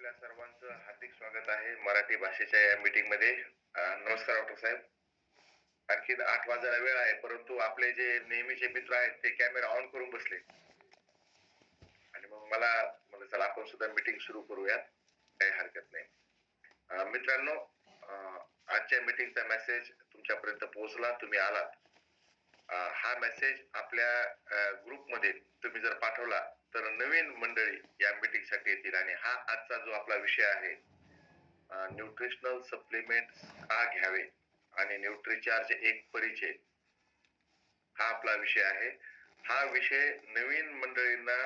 आपल्या सर्वांचं हार्दिक स्वागत आहे मराठी भाषेच्या या मीटिंग मध्ये. नमस्कार डॉक्टर साहेब. आणखी 8 वाजायला वेळ आहे, परंतु आपले जे नेहमीचे मित्र आहेत ते कॅमेरा ऑन करून बसले आणि मग मला म्हणजे चला आपण सुद्धा मीटिंग सुरू करूयात, काही हरकत नाही. मित्रांनो, आजच्या मीटिंगचा मेसेज तुमच्यापर्यंत पोहोचला, तुम्ही आलात. हा मेसेज आपल्या ग्रुपमध्ये तुम्ही जर पाठवला तर नवीन मंडळी या मीटिंग साठी येतील. आणि हा आजचा जो आपला विषय आहे, न्यूट्रिशनल सप्लिमेंट्स का घ्यावे आणि न्यूट्रिचार्ज एक परिचय, हा आपला विषय आहे. हा विषय नवीन मंडळींना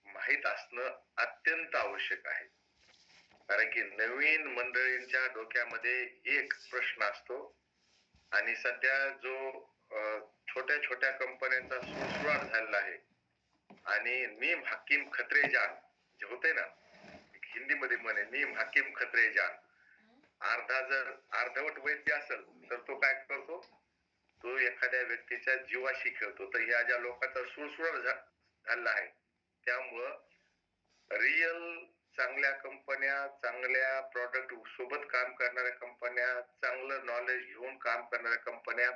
माहित असणं अत्यंत आवश्यक आहे, कारण की नवीन मंडळींच्या डोक्यामध्ये एक प्रश्न असतो आणि सध्या जो छोट्या छोट्या कंपन्यांचा सुळसुळाट झालेला आहे आणि नीम हकीम खत्रे जान जे होते ना, हिंदीमध्ये म्हणे नीम हकीम खत्रे जान. जर अर्धवट वैद्य असेल तर तो काय करतो, तो एखाद्या व्यक्तीच्या जीवाशी खेळतो. तर ह्या ज्या लोकांचा सुळसुळाट झालेला आहे, त्यामुळं रियल चांगल्या कंपन्या, चांगल्या प्रॉडक्ट सोबत काम करणाऱ्या कंपन्या, चांगलं नॉलेज घेऊन काम करणाऱ्या कंपन्या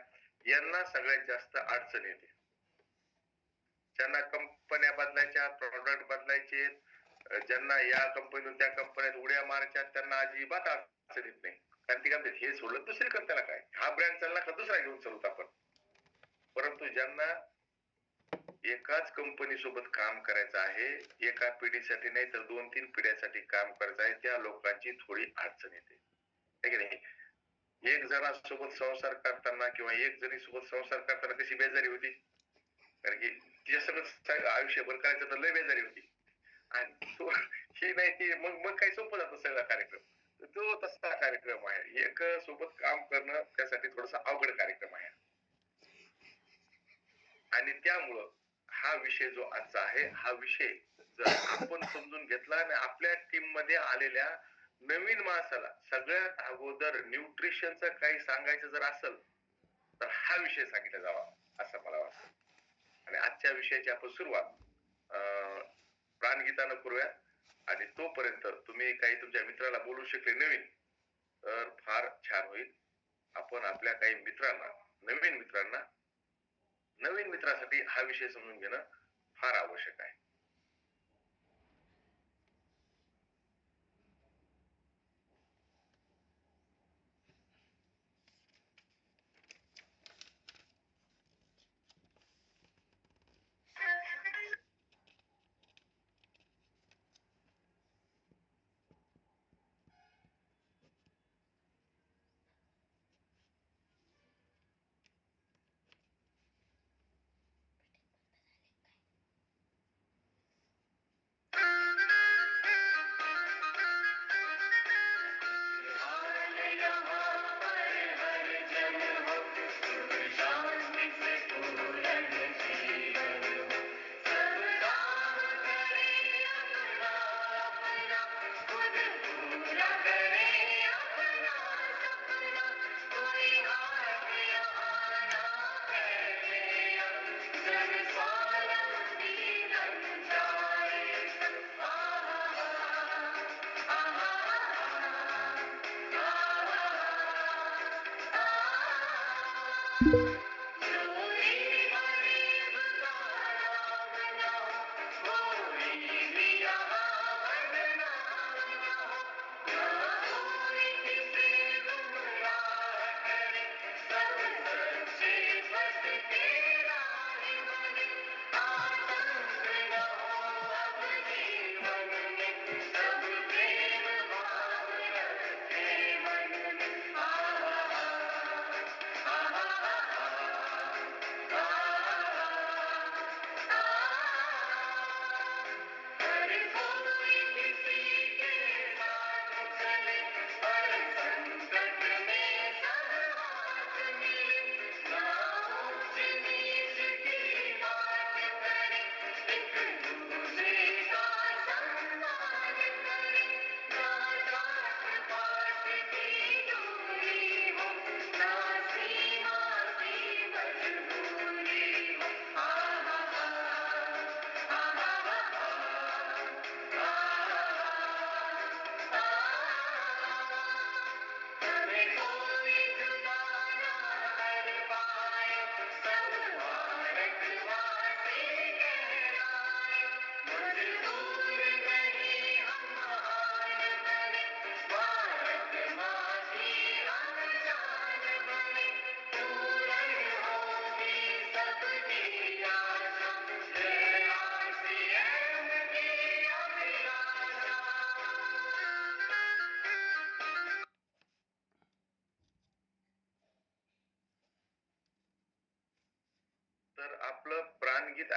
यांना सगळ्यात जास्त अडचण येते. ज्यांना कंपन्या बदलायच्या, प्रॉडक्ट बदलायचे, ज्यांना या कंपनीतून त्या कंपन्यात उड्या मारायच्या, त्यांना अजिबात अडचण येत नाही. कारण ती काय हे सोडलं दुसरी कंपनीला काय, हा ब्रँड चालला का दुसरा घेऊन चालूत आपण. परंतु ज्यांना एकाच कंपनी सोबत काम करायचं आहे, एका पिढीसाठी नाही तर 2-3 पिढ्यासाठी काम करायचं आहे, त्या लोकांची थोडी अडचण येते, है की नाही. एक जणांसोबत संसार करताना किंवा एक जणी सोबत संसार करताना कशी बेजारी होती, कारण की तिच्या सगळं आयुष्यभर करायचं तर लय बेजारी होती. आणि तो ही नाही ती मग काही सोपं जातं सगळा कार्यक्रम. तो तसा कार्यक्रम आहे. एक सोबत काम करणं त्यासाठी थोडासा अवघड कार्यक्रम आहे. आणि त्यामुळं हा विषय जो आजचा आहे, हा विषय जर आपण समजून घेतला आणि आपल्या टीम मध्ये आलेल्या नवीन माणसाला सगळ्यात अगोदर न्यूट्रिशनचं काही सांगायचं जर असेल तर हा विषय सांगितला जावा असं मला वाटतं. आणि आजच्या विषयाची आपण सुरुवात प्राणगीतानं करूया. आणि तोपर्यंत तुम्ही काही तुमच्या मित्राला बोलू शकले नवीन तर फार छान होईल. आपण आपल्या काही मित्रांना, नवीन मित्रासाठी हा विषय समजून घेणं फार आवश्यक आहे.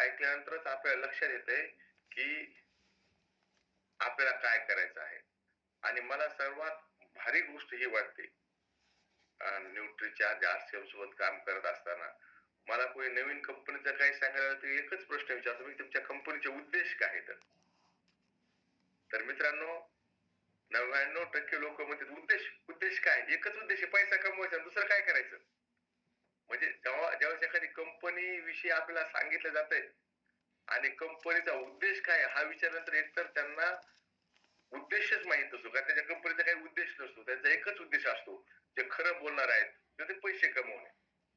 ऐकल्यानंतरच आपल्याला लक्षात येतंय की आपल्याला काय करायचं आहे. आणि मला सर्वात भारी गोष्ट ही वाटते न्यूट्रीच्या आरसीएम सोबत काम करत असताना मला कोणी नवीन कंपनीचं काही सांगायला तर एकच प्रश्न विचारतो मी, तुमच्या कंपनीचे उद्देश काय आहेत? तर मित्रांनो 99% लोक म्हणतात उद्देश उद्देश काय, एकच उद्देश आहे पैसा कमवायचा, दुसरं काय करायचं. म्हणजे ज्यावेळेस एखादी कंपनी विषयी आपल्याला सांगितलं जातंय आणि कंपनीचा उद्देश काय हा विचारल्यानंतर एकतर त्यांना उद्देशच माहित नसतो, कारण त्याच्या कंपनीचा काही उद्देश नसतो, त्यांचा एकच उद्देश असतो, जे खरं बोलणार आहेत तर ते पैसे कमवणे.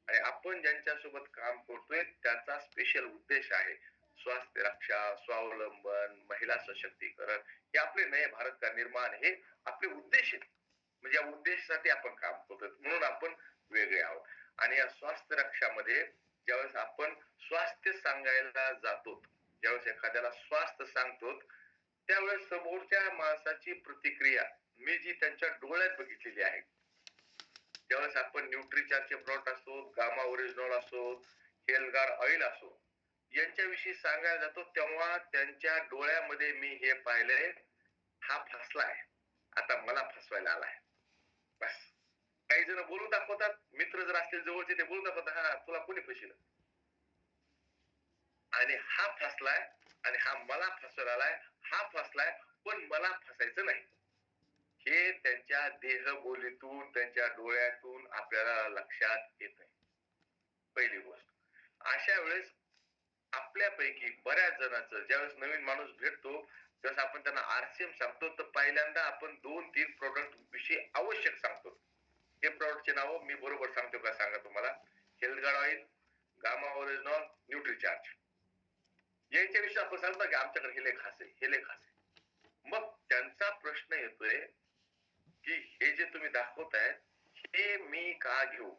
आणि आपण ज्यांच्यासोबत काम करतोय त्याचा स्पेशल उद्देश आहे स्वास्थ्य रक्षा, स्वावलंबन, महिला सशक्तीकरण, हे आपले नये भारत का निर्माण हे आपले उद्देश आहेत. म्हणजे या उद्देशासाठी आपण काम करतोय म्हणून आपण वेगळे आहोत. आणि या स्वास्थ्य रक्षामध्ये ज्यावेळेस आपण स्वास्थ्य सांगायला जातो, ज्यावेळेस एखाद्याला स्वास्थ्य सांगतो त्यावेळेस समोरच्या माणसाची प्रतिक्रिया मी जी त्यांच्या डोळ्यात बघितलेली आहे. ज्यावेळेस आपण न्यूट्रीचार्जचे प्रोडक्ट असो, गामा ओरिजिनल असो, हेल्थगार्ड ऑइल असो, यांच्याविषयी सांगायला जातो तेव्हा त्यांच्या डोळ्यामध्ये मी हे पाहिलंय, हा फसलाय, आता मला फसवायला आलाय. बस. काही जण बोलून दाखवतात, मित्र जर असतील जवळचे ते बोलून दाखवतात, हा तुला कोणी फसवलं, आणि हा फसलाय आणि हा मला फसवायला आलाय, हा फसलाय पण मला फसायचं नाही. हे त्यांच्या देहबोलीतून त्यांच्या डोळ्यातून आपल्याला लक्षात येत आहे. पहिली गोष्ट. अशा वेळेस आपल्यापैकी बऱ्याच जणांचं ज्यावेळेस नवीन माणूस भेटतो त्यावेळेस आपण त्यांना आरसीएम सांगतो तर पहिल्यांदा आपण 2-3 प्रोडक्ट विषयी आवश्यक सांगतो. हे प्रोडक्टचे नाव मी बरोबर सांगतो का सांगा तुम्हाला. हेल्थगार्ड ऑइल, गामा ओरिजिनल, न्यूट्रीचार्ज, याच्याविषयी आपण सांगतो की आमच्याकडे हे लय खास आहे, हे लय खास आहे. मग त्यांचा प्रश्न येतोय की हे जे तुम्ही दाखवताय हे मी का घेऊ.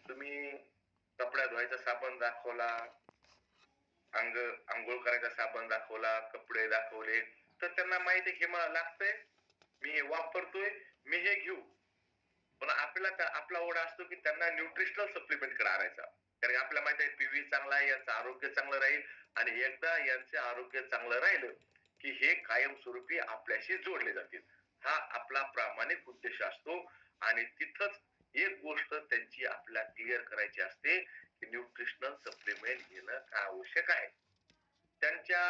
तुम्ही कपड्या धुवायचा साबण दाखवला, आंघोळ करायचा साबण दाखवला, कपडे दाखवले, तर त्यांना माहिती आहे हे मला लागतंय, मी हे वापरतोय, मी हे घेऊ. पण आपल्याला आपला ओढा असतो की त्यांना न्यूट्रिशनल सप्लिमेंट कडे आणायचा, कारण आपल्याला माहिती आहे पीव्ही चांगला आहे, यांचं आरोग्य चांगलं राहील, आणि एकदा यांचे आरोग्य चांगलं राहिलं की हे कायमस्वरूपी आपल्याशी जोडले जातील. हा आपला प्रामाणिक उद्देश असतो. आणि तिथंच एक गोष्ट त्यांची आपल्याला क्लिअर करायची असते की न्यूट्रिशनल सप्लिमेंट घेणं का आवश्यक आहे. त्यांच्या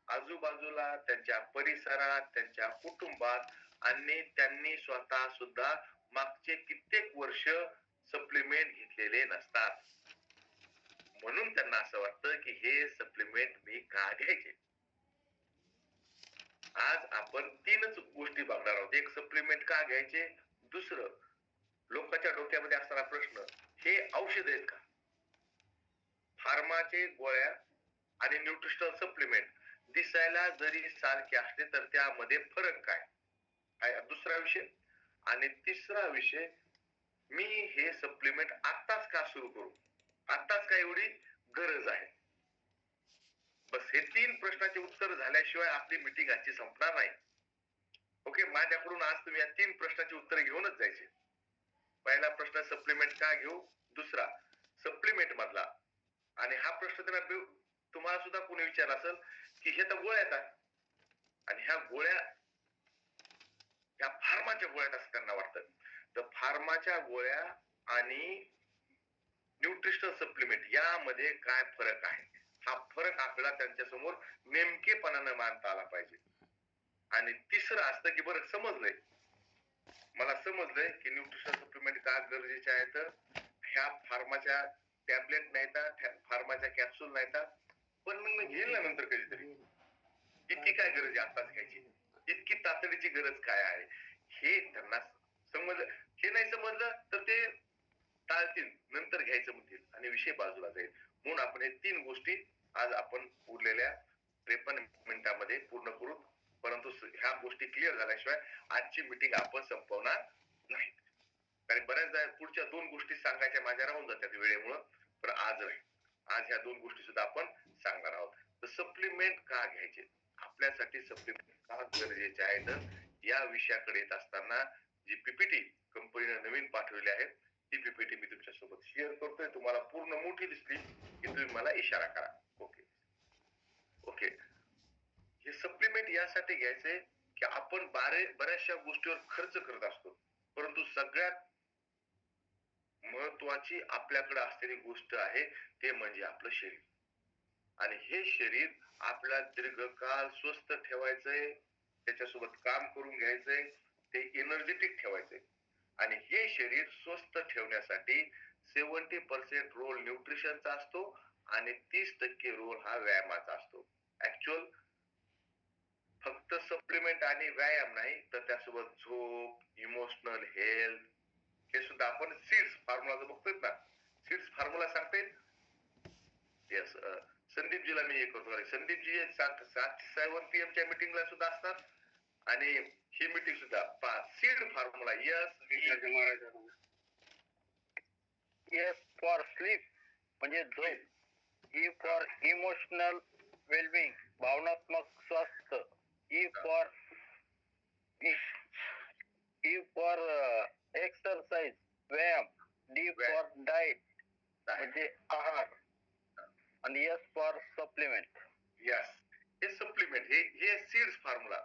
आजूबाजूला, त्यांच्या परिसरात, त्यांच्या कुटुंबात आणि त्यांनी स्वतः सुद्धा मागचे कित्येक वर्ष सप्लिमेंट घेतलेले नसतात. म्हणून त्यांना असं वाटतं की हे सप्लिमेंट मी का घ्यायचे. आज आपण 3च गोष्टी बघणार आहोत. एक, सप्लिमेंट का घ्यायचे. दुसरं, लोकांच्या डोक्यामध्ये असणारा प्रश्न, हे औषध आहेत का. फार्माचे गोळ्या आणि न्यूट्रिशनल सप्लिमेंट दिसायला जरी सारखे असले तर त्यामध्ये फरक काय, हा दुसरा विषय. आणि तिसरा विषय, मी हे सप्लिमेंट आत्ताच का सुरू करू, आत्ताच का एवढी गरज आहे. बस हे 3 प्रश्नाचे उत्तर झाल्याशिवाय आपली मीटिंग आजची संपणार नाही. ओके, माझ्याकडून आज तुम्ही या 3 प्रश्नाची उत्तर घेऊनच जायचे. पहिला प्रश्न, सप्लिमेंट का घेऊ. दुसरा, सप्लिमेंट मधला, आणि हा प्रश्न त्यांना तुम्हाला सुद्धा कोणी विचारला असेल की हे तर गोळ्या आहेत आणि ह्या गोळ्या ह्या फार्माच्या गोळ्यात असं त्यांना वाटतं. तर फार्माच्या गोळ्या आणि न्यूट्रिशनल सप्लिमेंट यामध्ये काय फरक आहे, हा फरक आपल्याला त्यांच्या समोर नेमकेपणाने मांडता आला पाहिजे. आणि तिसरं असतं की बरं समजलंय, मला समजलंय की न्यूट्रिशनल सप्लिमेंट का गरजेचे आहेत, ह्या फार्माच्या टॅबलेट नाहीत, फार्माच्या कॅप्सूल नाहीत, पण मग मी घेईल ना नंतर कधीतरी, इतकी काय गरज आहे आताच घ्यायची, इतकी तातडीची गरज काय आहे, हे त्यांना समजलं. हे नाही समजलं तर ते टाळतील, नंतर घ्यायचं म्हणतील आणि विषय बाजूला जाईल. म्हणून आपण हे 3 गोष्टी आज आपण उरलेल्या 53 मिनिटांमध्ये पूर्ण करू. परंतु ह्या गोष्टी क्लिअर झाल्याशिवाय आजची मीटिंग आपण संपवणार नाही. कारण बऱ्याचदा पुढच्या 2 गोष्टी सांगायच्या माझ्या राहून जातात वेळेमुळं, पण आज नाही. आज ह्या 2 गोष्टी सुद्धा आपण सांगणार आहोत. तर सप्लिमेंट का घ्यायचे, आपल्यासाठी सप्लिमेंट का गरजेचे आहेत, या विषयाकडे येत असताना जी पीपीटी कंपनीने नवीन पाठवली आहे ती पीपीटी मी तुमच्या सोबत शेअर करतोय. तुम्हाला पूर्ण मोठी दिसली की तुम्ही मला इशारा करा. ओके. ओके. हे सप्लिमेंट यासाठी घ्यायचंय की आपण बऱ्याचशा गोष्टीवर खर्च करत असतो, परंतु सगळ्यात महत्वाची आपल्याकडे असलेली गोष्ट आहे ते म्हणजे आपलं शरीर. आणि हे शरीर आपल्याला दीर्घकाळ स्वस्थ ठेवायचंय, त्याच्यासोबत काम करून घ्यायचंय, ते एनर्जेटिक ठेवायचंय. आणि हे शरीर स्वस्थ ठेवण्यासाठी 70% रोल न्यूट्रिशनचा असतो आणि 30% रोल हा व्यायामाचा असतो. ऍक्च्युअल फक्त सप्लिमेंट आणि व्यायाम नाही, तर त्यासोबत झोप, इमोशनल हेल्थ, हे सुद्धा आपण सीड्स फॉर्म्युला बघतोय ना. सीड्स फॉर्म्युला सांगते. येस, संदीपजीला मी हे करतो. संदीपजी 7 PM मीटिंगला सुद्धा असतात आणि ही मीटिंग सुद्धा seed formula. Yes, S for sleep म्हणजे झोप, ई फॉर इमोशनल वेलबिंग भावनात्मक स्वास्थ्य, ई फॉर एक्सरसाइज व्यायाम, डी फॉर डाएट म्हणजे आहार आणि एस फॉर सप्लिमेंट. यस, हे सप्लिमेंट, हे सीड्स फॉर्म्युला.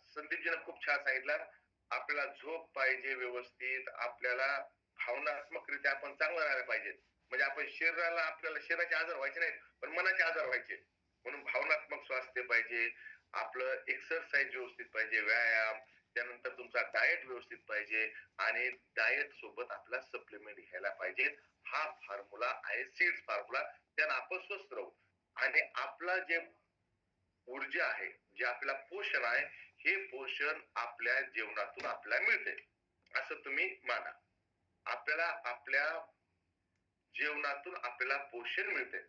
संदीपजीने खूप छान सांगितलं. आपल्याला झोप पाहिजे व्यवस्थित, आपल्याला भावनात्मकरित्या आपण चांगलं राहायला पाहिजे. म्हणजे आपण आपल्याला शरीराचे आजार व्हायचे नाहीत, पण मनाचे आजार व्हायचे. म्हणून भावनात्मक स्वास्थ्य पाहिजे, आपलं एक्सरसाइज व्यवस्थित पाहिजे, व्यायाम, त्यानंतर तुमचा डाएट व्यवस्थित पाहिजे आणि डाएट सोबत आपला सप्लिमेंट घ्यायला पाहिजे. हा फॉर्म्युला आहे सीड्स फॉर्म्युला. त्यानं आपण स्वस्थ राहू आणि आपला जे ऊर्जा आहे, जे आपल्याला पोषण आहे, हे पोषण आपल्या जेवणातून आपल्याला मिळते असं तुम्ही माना. आपल्याला आपल्या जेवणातून आपल्याला पोषण मिळते.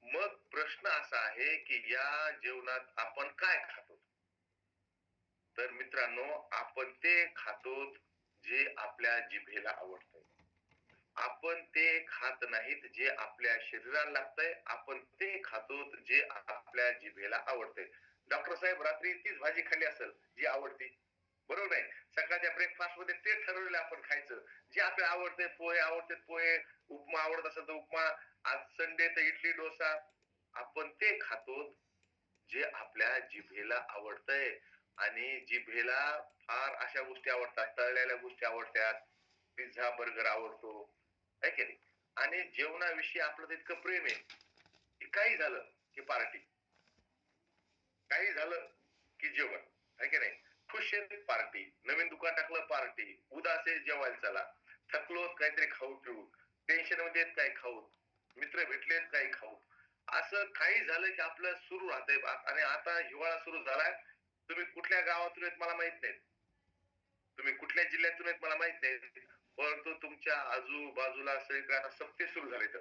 मग प्रश्न असा आहे की या जेवणात आपण काय खातो. तर मित्रांनो, आपण ते खातो जे आपल्या जिभेला आवडतं. आपण ते खात नाहीत जे आपल्या शरीराला लागतंय, आपण ते खातो जे आपल्या जिभेला आवडतंय. डॉक्टर साहेब रात्री तीच भाजी खाल्ली असेल जी आवडती, बरोबर नाही. सकाळच्या ब्रेकफास्ट मध्ये ते ठरवलेलं आपण खायचं जे आपल्याला आवडते. पोहे आवडते पोहे, उपमा आवडत असेल तर उपमा, आज संडे तर इडली डोसा. आपण ते खातो जे आपल्या जिभेला आवडतंय. आणि जिभेला फार अशा गोष्टी आवडतात, तळलेल्या गोष्टी आवडतात, पिझ्झा बर्गर आवडतो, है की नाही. आणि जेवणाविषयी आपलं इतकं प्रेम आहे की काही झालं की पार्टी, काही झालं की जेवण, है की नाही. खुश आहे पार्टी, नवीन दुकान टाकलं पार्टी, उदास आहे जेवायला चला, थकलो काहीतरी खाऊ पिऊ, टेन्शन मध्ये काही खाऊ, मित्र भेटलेत काही खाऊ. असं काही झालं की आपलं सुरू राहतंय. आणि आता हिवाळा सुरू झालाय. तुम्ही कुठल्या गावातून आहेत मला माहित नाही, तुम्ही कुठल्या जिल्ह्यातून आहेत मला माहित नाही, परंतु तुमच्या आजूबाजूला सगळीकडे आता सप्ते सुरू झाले. तर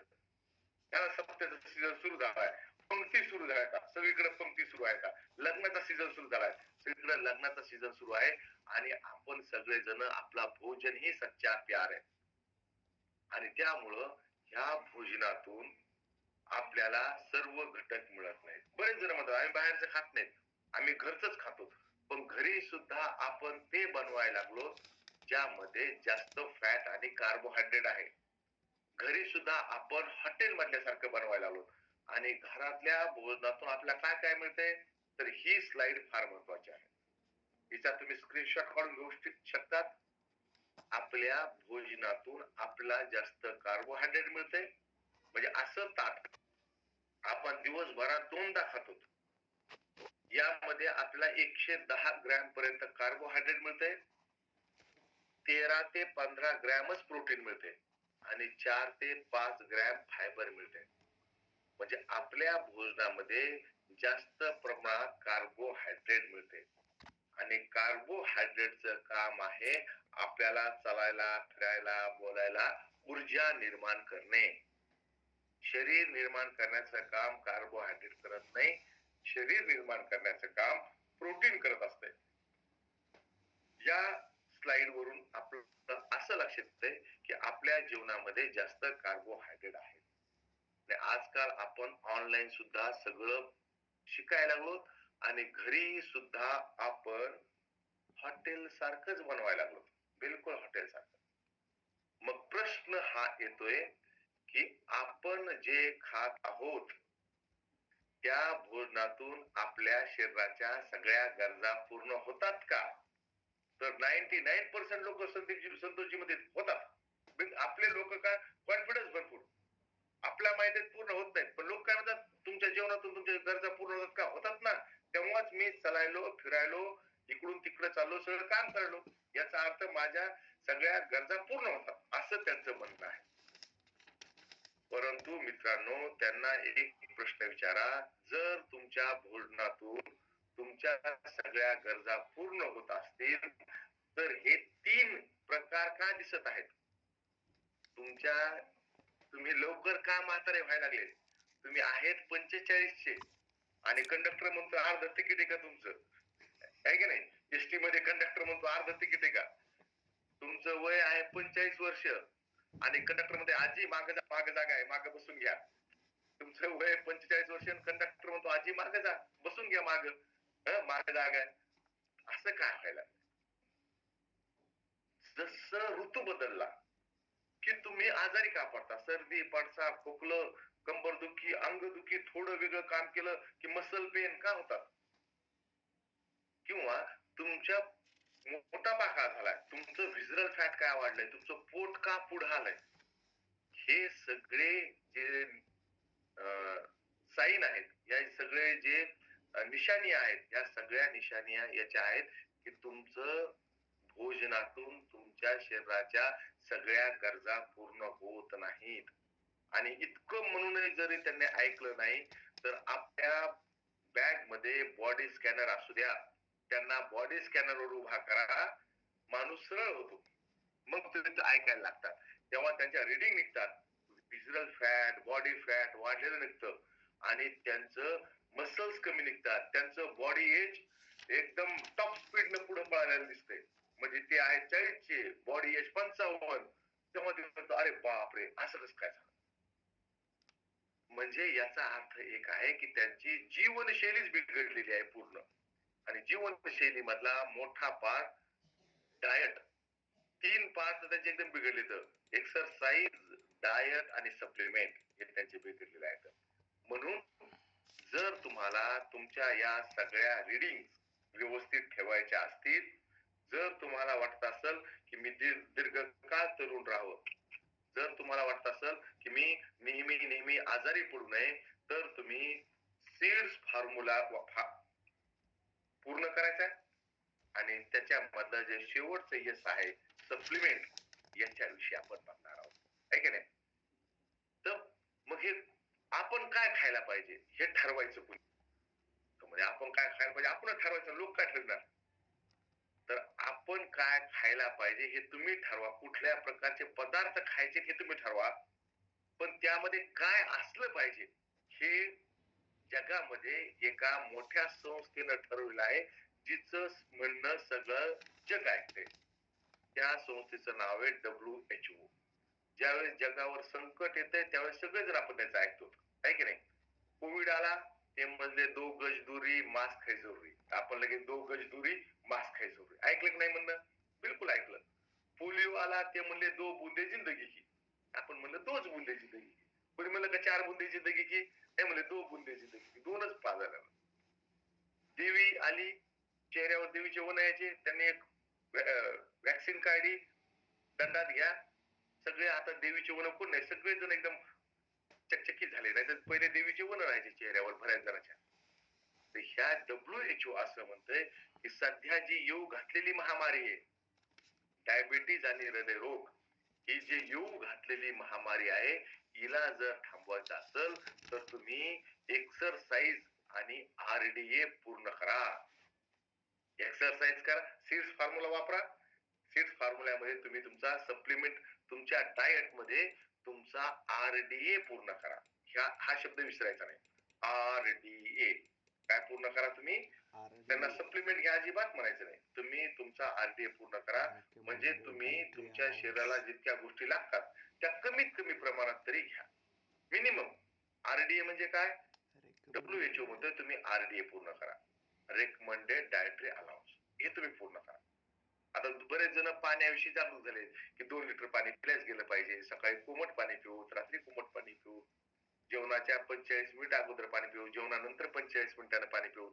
त्याला सप्त्याचा सीझन सुरू झालाय, पंक्ती सुरू झाल्या का, सगळीकडे पंक्ती सुरू आहे का, लग्नाचा सीझन सुरू झालाय, सगळीकडे लग्नाचा सीझन सुरू आहे. आणि आपण सगळेजण आपला भोजन ही सच्चा प्यार आहे. आणि त्यामुळं ह्या भोजनातून आपल्याला सर्व घटक मिळत नाहीत. बरेच जण म्हणतात आम्ही बाहेरचं खात नाहीत, आम्ही घरचंच खातो. पण घरी सुद्धा आपण ते बनवायला लागलो ज्यामध्ये जास्त फॅट आणि कार्बोहायड्रेट आहे. घरी सुद्धा आपण हॉटेल मधल्यासारखं बनवायला लागलो. आणि घरातल्या भोजनातून आपल्याला काय काय मिळतंय, तर ही स्लाइड फार महत्वाची आहे. हिचा तुम्ही स्क्रीनशॉट काढून घेऊ शकतात. आपल्या भोजनातून आपल्याला जास्त कार्बोहायड्रेट मिळते. म्हणजे असं ताट आपण दिवसभरात 2दा खातो, यामध्ये आपल्याला 110 ग्रॅम पर्यंत कार्बोहायड्रेट मिळते, 13 ते 15 ग्रॅमच प्रोटीन मिळते आणि 4 ते 5 ग्रॅम फायबर मिळते. म्हणजे आपल्या भोजनामध्ये जास्त प्रमाणात कार्बोहायड्रेट मिळते. आणि कार्बोहायड्रेटचं काम आहे आपल्याला चालायला, फिरायला, बोलायला ऊर्जा निर्माण करणे. शरीर निर्माण करण्याचं काम कार्बोहायड्रेट करत नाही, शरीर निर्माण करण्याचं काम प्रोटीन करत असते. या स्लाइड वरून आपलं असं लक्षात येतंय की आपल्या जीवनामध्ये जास्त कार्बोहायड्रेट आहे. आजकाल आपण ऑनलाईन सुद्धा सगळं शिकायला लागलो आणि घरी सुद्धा आपण हॉटेल सारखंच बनवायला लागलो, बिलकुल हॉटेल सारखं. मग प्रश्न हा येतोय की आपण जे खात आहोत त्या भोजनातून आपल्या शरीराच्या सगळ्या गरजा पूर्ण होतात का? तर 99% लोक संतोषीमध्ये होतात. आपले लोक काय कॉन्फिडन्स भरपूर, आपल्या माहितीत पूर्ण होत नाहीत, पण लोक काय म्हणतात तुमच्या जीवनातून तुमच्या गरजा पूर्ण होतात का? होतात ना. तेव्हाच मी चलायलो, फिरायलो, इकडून तिकडे चाललो, सगळं काम करलो. याचा अर्थ माझ्या सगळ्या गरजा पूर्ण होतात असं त्यांचं म्हणणं आहे. परंतु मित्रांनो, त्यांना एक प्रश्न विचारा, जर तुमच्या भोजनातून तुमच्या सगळ्या गरजा पूर्ण होत असतील तर हे 3 प्रकार का दिसत आहेत? तुम्ही लवकर का म्हातारे व्हायला लागले? तुम्ही आहेत 45चे आणि कंडक्टर म्हणतो अर्ध तिकीट आहे का तुमचं? आहे की नाही? एसटी मध्ये कंडक्टर म्हणतो अर्ध तिकीट आहे का? तुमचं वय आहे 45 वर्ष आणि कंडक्टर मध्ये आजी मागे जागा आहे, मागे बसून घ्या. तुमचं वय 45 वर्ष आणि कंडक्टर म्हणतो आजी मागे जा, बसून घ्या मागे जागा आहे. असं काय व्हायला? जसं ऋतू बदलला की तुम्ही आजारी का पडता? सर्दी, पडसा, खोकलं, कंबरदुखी, अंगदुखी, थोडं वेगळं काम केलं की मसल पेन का होतात? किंवा तुमच्या मोठापा का झालाय? तुमचं व्हिजरल फॅट काय वाढलंय? तुमचं पोट का पुढं आलंय? हे सगळे जे साईन आहेत, या सगळे जे निशाणी आहेत, या सगळ्या निशाणिया याच्या आहेत की तुमचं भोजनातून तुमच्या शरीराच्या सगळ्या गरजा पूर्ण होत नाहीत. आणि इतकं म्हणूनही जरी त्यांनी ऐकलं नाही तर आपल्या बॅग मध्ये बॉडी स्कॅनर असू द्या, त्यांना बॉडी स्कॅनरवर उभा करा, माणूस सरळ होतो. मग ते ऐकायला लागतात, तेव्हा त्यांच्या रिडिंग निघतात, व्हिजरल फॅट, बॉडी फॅट वाढलेलं निघतं आणि त्यांचं मसल्स कमी निघतात, त्यांचं बॉडी एज एकदम टॉप स्पीड न पुढे पळायला दिसतंय. म्हणजे ते आहे 40चे, बॉडी एज 55. तेव्हा ते म्हणतो अरे बापरे, असं कसं काय झालं? म्हणजे याचा अर्थ एक आहे की त्यांची जीवनशैलीच बिघडलेली आहे पूर्ण. आणि जीवनशैली मधला मोठा पार्ट डायट, 3 पार्ट त्यांचे एकदम बिघडले. तर एक्सरसाइज, डायट आणि सप्लिमेंट हे त्यांचे बिघडलेले आहेत. म्हणून जर तुम्हाला तुमच्या या सगळ्या रिडिंग व्यवस्थित ठेवायच्या असतील, जर तुम्हाला वाटत असेल की मी दीर्घकाळ तरुण राहावं, जर तुम्हाला वाटत असेल की मी नेहमी आजारी पडू नये, तर तुम्ही सीड्स फॉर्म्युला पूर्ण करायचा आणि त्याच्यामधलं जे शेवटचं यश आहे सप्लिमेंट, याच्याविषयी आपण बघणार आहोत, आहे की नाही? तर मग हे आपण काय खायला पाहिजे हे ठरवायचं कोणी? म्हणजे आपण काय खायला पाहिजे आपण ठरवायचं, लोक काय ठरवणार? तर आपण काय खायला पाहिजे हे तुम्ही ठरवा, कुठल्या प्रकारचे पदार्थ खायचे हे तुम्ही ठरवा, पण त्यामध्ये काय असलं पाहिजे हे जगामध्ये एका मोठ्या संस्थेनं ठरवलं आहे, जिचं म्हणणं सगळं जग ऐकते. त्या संस्थेचं नाव आहे WHO. ज्यावेळेस जगावर संकट येतंय त्यावेळेस सगळेजण आपण त्याचं ऐकतो, आहे की नाही? कोविड आला ते म्हणले 2 गज दुरी मास्क है जरुरी, आपण लगेच 2 गज दुरी मास्क है जरुरी, ऐकलं की नाही म्हणणं? बिलकुल ऐकलं. पोलिओ आला ते म्हणले 2 बूंदे जिंदगी की, आपण म्हणलं 2 बूंदे जिंदगी की. कोणी म्हणलं का 4 बूंदे जिंदगी की, नाही म्हणले 2 बूंदे जिंदगी की, 2च पाजायला. देवी आली, चेहऱ्यावर देवीचे वन यायचे, त्यांनी एक वॅक्सिन काढली, दंडात घ्या, सगळे आता देवीचे वन कोण नाही, सगळेजण एकदम चकचकीत झाले. नाही तर पहिले देवीचे वन राहायचे चेहऱ्यावर बऱ्याच जणांच्या. तर ह्या WHO असं म्हणतंय की सध्या जी येऊ घातलेली महामारी आहे, डायबिटीज आणि हृदयरोग, ही जी येऊ घातलेली महामारी आहे, हिला जर थांबवायचं असेल तर तुम्ही एक्सरसाइज आणि RDA पूर्ण करा. एक्सरसाइज करा, सीड्स फॉर्म्युला वापरा. सीड्स फॉर्म्युल्यामध्ये तुम्ही तुमचा सप्लिमेंट, तुमच्या डाएट मध्ये तुमचा RDA पूर्ण करा. हा शब्द विसरायचा नाही. RDA काय पूर्ण करा तुम्ही? त्यांना सप्लिमेंट घ्या अजिबात म्हणायचं नाही. तुम्ही तुमचा RDA पूर्ण करा, म्हणजे तुम्ही तुमच्या शरीराला जितक्या गोष्टी लागतात त्या कमीत कमी प्रमाणात तरी घ्या. मिनिमम. RDA म्हणजे काय? WHO म्हणतोय तुम्ही RDA पूर्ण करा, रेकमेंडेड डायटरी अलाउन्स, हे तुम्ही पूर्ण करा. आता बरेच जण पाण्याविषयी जागरूक झाले की 2 लिटर पाणी पिल्याच गेलं पाहिजे, सकाळी कोमट पाणी पिऊ, रात्री कोमट पाणी पिऊ. जेवणाच्या 45 मिनिट अगोदर पाणी पिऊ, जेवणानंतर 45 मिनिटानं पाणी पिऊ.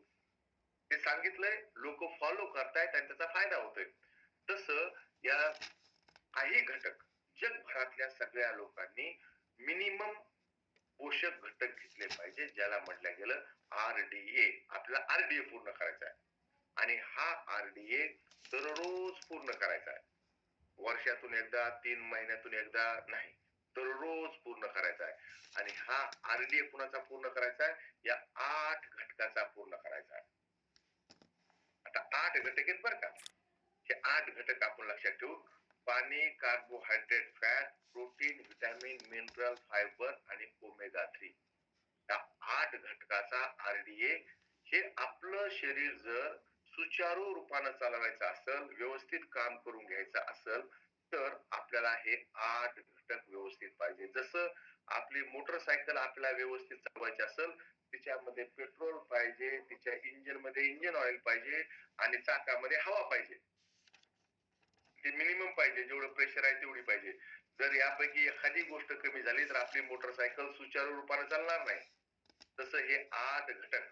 ते सांगितलंय, लोक फॉलो करतायत आणि त्याचा फायदा होतोय. तसं या काही घटक जगभरातल्या सगळ्या लोकांनी मिनिमम पोषक घटक घेतले पाहिजे, ज्याला म्हटलं गेलं RDA. आपल्याला RDA पूर्ण करायचा आहे आणि हा RDA दररोज पूर्ण करायचा आहे. वर्षातून एकदा, 3 महिन्यातून एकदा नाही, दररोज पूर्ण करायचा आहे. आणि हा RDA कुणाचा पूर्ण करायचा आहे? या 8 घटकाचा पूर्ण करायचा आहे. आता 8 घटक आहेत बरं का. हे 8 घटक आपण लक्षात ठेवू. पाणी, carbohydrate, fat, protein, vitamin, mineral, fibre आणि ओमेगा 3. या 8 घटकाचा RDA हे आपलं शरीर जर सुचारू रूपानं चालवायचं असेल, व्यवस्थित काम करून घ्यायचं असेल, तर आपल्याला हे 8 घटक व्यवस्थित पाहिजे. जसं आपली मोटरसायकल आपल्याला व्यवस्थित चालवायची असेल, तिच्यामध्ये पेट्रोल पाहिजे, तिच्या इंजिन मध्ये इंजिन ऑइल पाहिजे आणि चाकामध्ये हवा पाहिजे. ते मिनिमम पाहिजे, जेवढं प्रेशर आहे तेवढी पाहिजे. जर यापैकी एखादी गोष्ट कमी झाली तर आपली मोटरसायकल सुचारू रूपाने चालणार नाही. तसं हे 8 घटक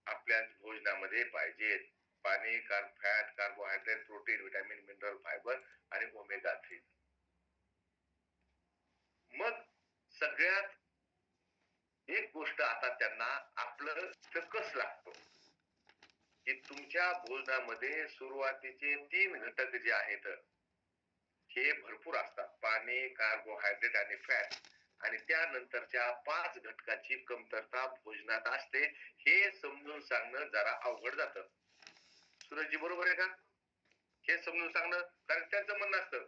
आपल्या भोजनामध्ये पाहिजेत. पाणी, fat, carbohydrate, protein, vitamin, mineral, fibre आणि ओमेगा 3. मग सगळ्यात एक गोष्ट आता त्यांना आपलं सकस लागतो की तुमच्या भोजनामध्ये सुरुवातीचे 3 घटक जे आहेत हे भरपूर असतात. पाणी, कार्बोहायड्रेट आणि फॅट. आणि त्यानंतरच्या 5 घटकाची कमतरता भोजनात असते. हे समजून सांगणं जरा अवघड जातं. सूरजजी बरोबर आहे का? हे समजून सांगणं, कारण त्यांचं म्हणणं असतं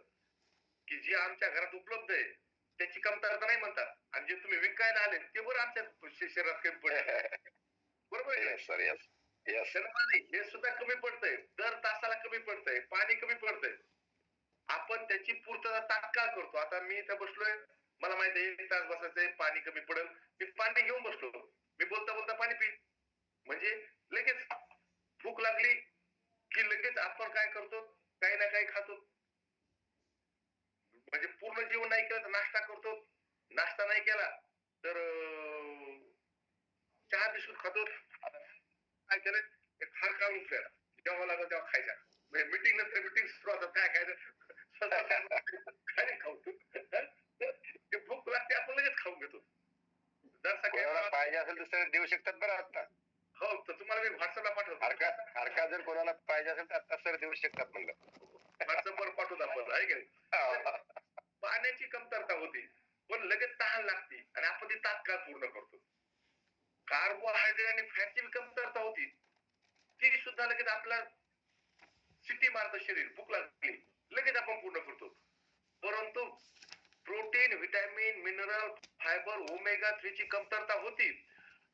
की जे आमच्या घरात उपलब्ध आहे त्याची कमतरता नाही म्हणतात, आणि जे तुम्ही विकायला आले ते बरं आमच्या शरीरात कमी पडत. बरोबर आहे सर. हे सुद्धा कमी पडतंय, दर तासाला कमी पडतंय, पाणी कमी पडतंय. आपण त्याची पूर्तता तात्काळ करतो. आता मी इथं बसलोय, मला माहिती आहे 1 तास बसायचंय, पाणी कमी पडेल, मी पाणी घेऊन बसलो, मी बोलता बोलता पाणी पी. म्हणजे लगेच भूक लागली की लगेच आपण काय करतो, काही ना काही खातो. म्हणजे पूर्ण जेवण नाही केलं तर नाश्ता करतो, नाश्ता नाही केला तर चहा बिस्कुट खातो. काय केलं, खार काढून फेरा, जेव्हा लागलं तेव्हा खायचा. मीटिंग नंतर मीटिंग सुरू होतात, काय खायचं काय खाऊ. ते भूक लागते आपण लगेच खाऊन घेतो. जर सगळ्यांना पाहिजे असेल तर सर देऊ शकतात बरं आता. हो, तर तुम्हाला मी व्हॉट्सअपला पाठवतो. हरका जर कोणाला पाहिजे असेल तर आता सर देऊ शकतात म्हणलं. व्हॉट्सअपवर पाठवतो आपण, आहे की नाही. पाण्याची कमतरता होती, पण लगेच तहान लागते आणि आपण ती तात्काळ पूर्ण करतो. कार्बोहायड्रेट आणि फॅटची कमतरता होती, ती सुद्धा लगेच आपला सिटी मारतं शरीर, भूक लागली लगेच आपण पूर्ण करतो. परंतु protein, vitamin, mineral, fibre, omega 3 ची कमतरता होती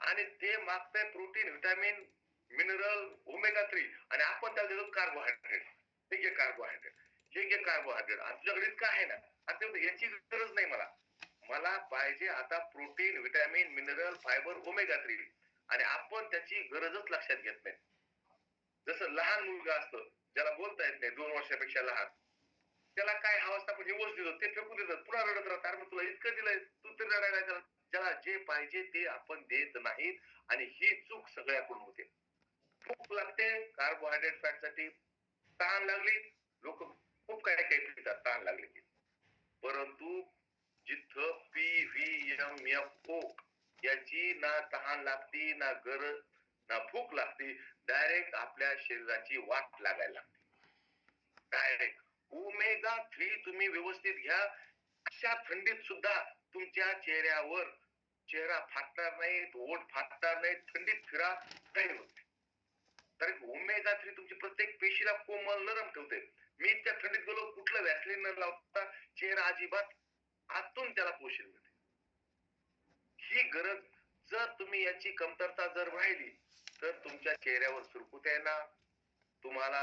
आणि ते मागतंय प्रोटीन, व्हिटॅमिन, मिनरल, ओमेगा 3 आणि आपण त्याला देतो कार्बोहायड्रेट. हे घे कार्बोहायड्रेट, हे घे कार्बोहायड्रेट. तुझ्याकडे इतकं आहे ना, आणि याची गरज नाही मला. मला पाहिजे आता protein, vitamin, mineral, fibre, omega 3 आणि आपण त्याची गरजच लक्षात घेत नाही. जसं लहान मुलगा असतो, ज्याला बोलता येत नाही, 2 वर्षापेक्षा लहान, त्याला काय हवं असतं आपण हिवच देतो, ते फेकून देतात, पुन्हा रडत राहतात. अरे तुला इतकं दिलंय, तू तरी रडायला. ज्याला जे पाहिजे ते आपण देत नाहीत आणि ही चूक सगळ्याकडून होते. भूक लागते कार्बोहायड्रेट फॅट साठी, तहान लागली, लोक खूप काय काय पितात तहान लागली की. परंतु जिथं PVMFO याची ना तहान लागती, ना गरज, ना भूक लागती, डायरेक्ट आपल्या शरीराची वाट लागायला लागते. डायरेक्ट ओमेगा 3 तुम्ही व्यवस्थित घ्या. अशा थंडीत सुद्धा तुमच्या चेहऱ्यावर चेहरा फाटणार नाही, ओठ फाटणार नाही, थंडीत फिरा, काही होत नाही. कारण ओमेगा 3 तुमची प्रत्येक पेशीला कोमल नरम ठेवते. मी इतक्या थंडीत गेलो, कुठलं व्हॅसलीन न लावता चेहरा अजिबात आतून त्याला पोषण मिळते. ही गरज जर तुम्ही याची कमतरता जर राहिली तर तुमच्या चेहऱ्यावर सुरकुत येणार, तुम्हाला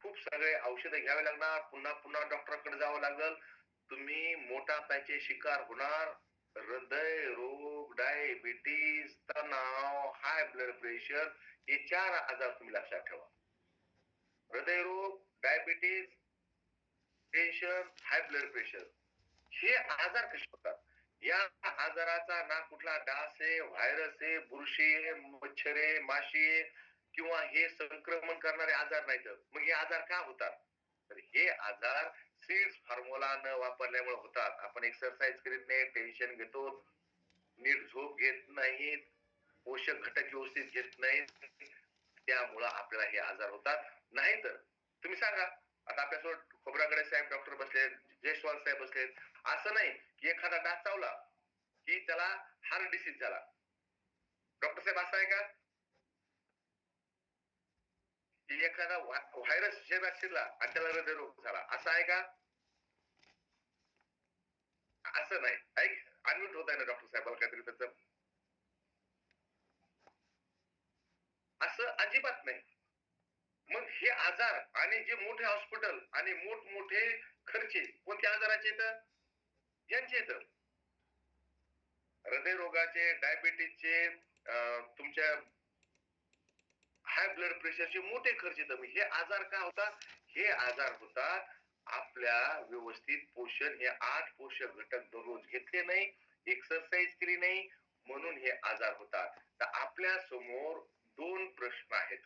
खूप सगळे औषधे घ्यावे लागणार, पुन्हा पुन्हा डॉक्टरकडे जावं लागेल, तुम्ही मोटापाचे शिकार होणार. हृदय रोग, डायबिटीज, तणाव, हाय ब्लड प्रेशर हे 4 आजार तुम्ही लक्षात ठेवा. हृदयरोग, diabetes, tension, high blood pressure हे आजार कसे होतात? या आजाराचा ना कुठला डास आहे, व्हायरस आहे, बुरशी आहे, मच्छर आहे, माशी आहे किंवा हे संक्रमण करणारे आजार नाहीत. मग हे आजार का होतात? तर हे आजार सीड्स फॉर्म्युला न वापरल्यामुळे होतात. आपण एक्सरसाइज करीत नाही, टेन्शन घेतो, नीट झोप घेत नाहीत, पोषक घटक व्यवस्थित घेत नाहीत, त्यामुळं आपल्याला हे आजार होतात. नाहीतर तुम्ही सांगा, आता आपल्यासोबत खोब्रागडे साहेब डॉक्टर बसलेत, जयस्वाल साहेब बसलेत, असं नाही की एखादा डास चावला की त्याला हार्ट डिसीज झाला. डॉक्टर साहेब असं आहे का? की एखादा व्हायरस शरीरात शिरला आणि त्याला हृदयरोग झाला, असं आहे का? असं नाही. ऐक, अनम्यूट होत आहे ना डॉक्टर साहेबाला काहीतरी त्याचं, असं अजिबात नाही. मग हे आजार आणि जे मोठे हॉस्पिटल आणि मोठमोठे खर्चे कोणत्या आजाराचे येतं? यांचे येतं. हृदयरोगाचे, डायबिटीसचे, तुमच्या हाय ब्लड प्रेशरचे मोठे खर्च येतात. हे आजार का होतात? हे आजार होतात आपल्या व्यवस्थित पोषण, हे 8 पोषक घटक दररोज घेतले नाही, एक्सरसाइज केली नाही, म्हणून हे आजार होतात. तर आपल्या समोर 2 प्रश्न आहेत,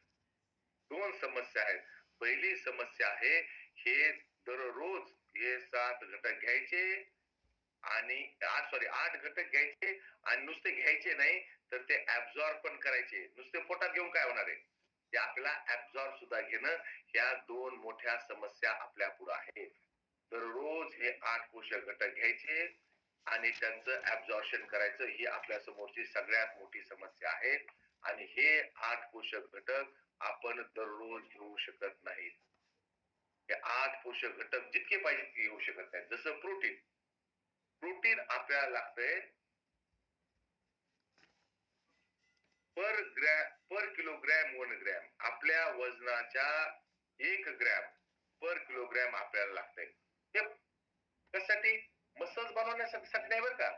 2 समस्या आहेत. पहिली समस्या आहे, हे दररोज हे 7 घटक घ्यायचे आणि 8 घटक घ्यायचे आणि नुसते घ्यायचे नाही, तर ते ऍब्सॉर्ब पण करायचे. नुसते पोटात घेऊन काय होणार आहे? ते आपल्याला ऍब्सॉर्ब सुद्धा घेणं, ह्या 2 मोठ्या समस्या आपल्या पुढे आहेत. दररोज हे 8 पोषक घटक घ्यायचे आणि त्यांचं ऍब्सॉर्प्शन करायचं, ही आपल्या समोरची सगळ्यात मोठी समस्या आहे. आणि हे 8 पोषक घटक आपण दररोज घेऊ शकत नाहीत. हे 8 पोषक घटक जितके पाहिजे तितके घेऊ शकत नाहीत. जसं प्रोटीन, प्रोटीन आपल्याला लागतंय पर किलोग्रॅम 1 ग्रॅम. आपल्या वजनाच्या 1 ग्रॅम पर किलोग्रॅम आपल्याला लागतंय. हे कशासाठी? मसल्स बनवण्यासाठी नाही बरं का.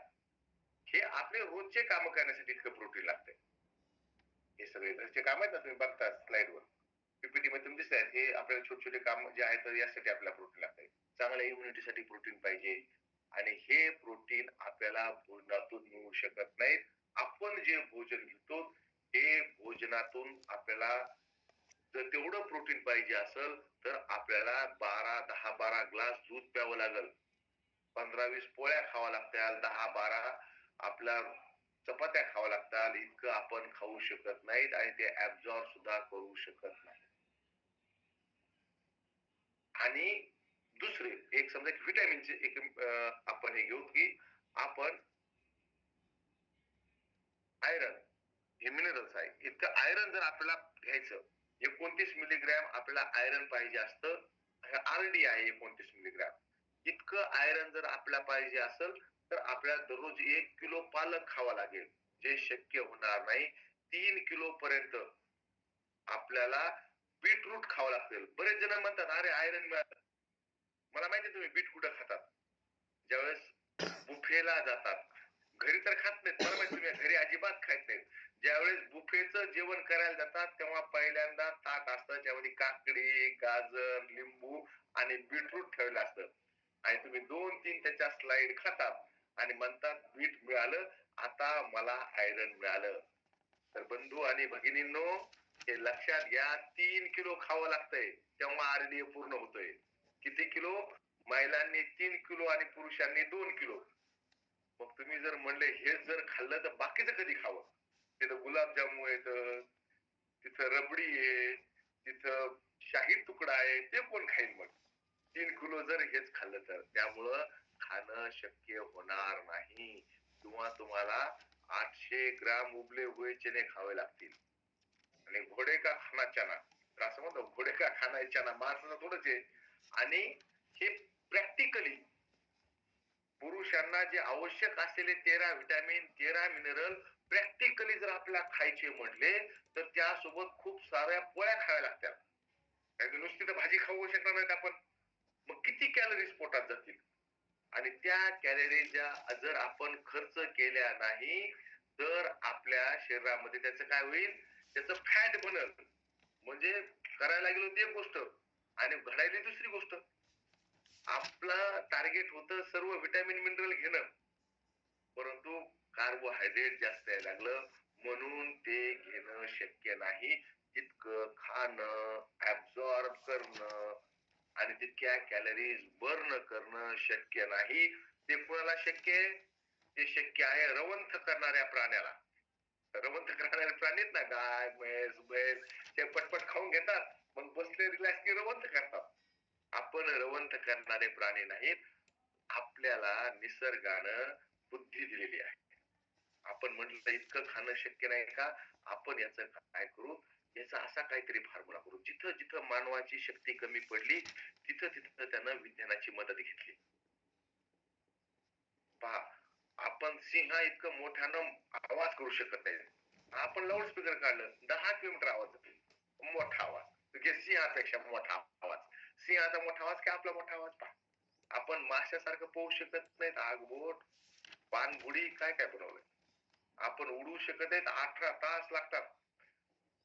हे आपले रोजचे काम करण्यासाठी इतकं प्रोटीन लागतंय. हे सगळे घरचे काम आहेत ना, तुम्ही बघता स्लाइडवर, पीपीटी मध्ये तुम्ही दिसतायत, हे आपल्याला छोटे छोटे काम जे आहेत यासाठी आपल्याला प्रोटीन लागतंय. चांगल्या इम्युनिटीसाठी प्रोटीन पाहिजे आणि हे प्रोटीन आपल्याला भोजनातून मिळू शकत नाहीत. आपण जे भोजन घेतो हे भोजनातून आपल्याला जर तेवढं प्रोटीन पाहिजे असेल तर आपल्याला 10-12 ग्लास दूध प्यावं लागेल, 15-20 पोळ्या खावा लागतात, 10-12 आपल्या चपात्या खावा लागतात. इतकं आपण खाऊ शकत नाहीत आणि ते ऍब्सॉर्ब सुद्धा करू शकत नाही. आणि दुसरे एक समजा व्हिटॅमिनचे एक आपण हे घेऊ की आपण आयरन, हे मिनरल्स आहे, इतकं आयरन जर आपल्याला घ्यायचं, 29 मिलीग्रॅम आपल्याला आयरन पाहिजे असतं. आरडी आहे 29 मिलीग्रॅम. इतकं आयरन जर आपल्याला पाहिजे असेल तर आपल्याला दररोज 1 किलो पालक खावा लागेल, जे शक्य होणार नाही. 3 किलो पर्यंत आपल्याला बीटरूट खावं लागतील. बरेच जण म्हणतात अरे आयरन मिळालं. मला माहिती तुम्ही बीट कुठं खातात, ज्यावेळेस बुफेला जातात. घरी तर खात नाहीत, मला माहिती तुम्ही घरी अजिबात खात नाहीत. ज्यावेळेस बुफेचं जेवण करायला जातात तेव्हा पहिल्यांदा ताट असतं, त्यामध्ये काकडी, गाजर, लिंबू आणि बीटरूट ठेवलं असतं आणि तुम्ही 2-3 त्याच्या स्लाइड खातात आणि म्हणतात बीट मिळालं, आता मला आयरन मिळालं. तर बंधू आणि भगिनींनो, हे लक्षात घ्या, 3 किलो खावं लागतंय तेव्हा आरडीए पूर्ण होतोय. किती किलो? महिलांनी 3 किलो आणि पुरुषांनी 2 किलो. मग तुम्ही जर म्हणले हेच जर खाल्लं तर बाकीचं कधी खावं? तिथं गुलाबजामू येत, तिथं रबडी आहे, तिथं शाही तुकडा आहे, ते कोण खाईल मग? 3 किलो जर हेच खाल्लं तर. त्यामुळं खाणं शक्य होणार नाही किंवा तुम्हाला 800 ग्राम उबले हुए चने खावे लागतील. आणि घोडे का खाना चना, तर असं म्हणतो घोडे का खाना चना, माणसाचं थोडंच आहे. आणि हे प्रॅक्टिकली पुरुषांना जे आवश्यक असलेले 13 व्हिटॅमिन, 13 मिनरल प्रॅक्टिकली जर आपल्याला खायचे म्हटले तर त्यासोबत खूप साऱ्या पोळ्या खाव्या लागतात. कारण नुसती तर भाजी खाऊ शकणार नाहीत आपण. मग किती कॅलरीज पोटात जातील? आणि त्या कॅलरीजच्या जर आपण खर्च केल्या नाही तर आपल्या शरीरामध्ये त्याचं काय होईल? त्याचं फॅट बनल. म्हणजे करायला गेलो ती एक गोष्ट आणि घडायली दुसरी गोष्ट. आपलं टार्गेट होतं सर्व व्हिटॅमिन मिनरल घेणं, परंतु कार्बोहायड्रेट जास्त यायला लागलं म्हणून ते घेणं शक्य नाही. तितकं खाणं, ऍब्सॉर्ब करणं आणि तितक्या कॅलरीज बर्न करणं शक्य नाही. ते कुणाला शक्य आहे? ते शक्य आहे रवंथ करणाऱ्या प्राण्याला. रवंथ करणारे प्राणी आहेत ना, गाय, म्हैस, बैल, ते पटपट खाऊन घेतात, मग बसले रिलॅक्स की रवंथ करतात. आपण रवंथ करणारे प्राणी नाहीत. आपल्याला निसर्गानं बुद्धी दिलेली आहे. आपण म्हटलं इतकं खाणं शक्य नाही का, आपण याचं काय करू, याचा असा काहीतरी फॉर्म्युला करू. जिथं जिथं मानवाची शक्ती कमी पडली तिथं तिथं त्यानं विज्ञानाची मदत घेतली. पहा, आपण सिंहा इतकं मोठ्यानं आवाज करू शकत नाही. आपण लाऊडस्पीकर काढलं 10 किलोमीटर आवाज येतो, मोठा आवाज, सिंहापेक्षा मोठा आवाज. सिंहाचा मोठा आवाज की आपला मोठा आवाज? पहा, आपण माशासारखं पोहू शकत नाहीत, आगबोट, पाणबुडी, काय काय बनवलंय. आपण उडू शकत नाहीत, 18 तास लागतात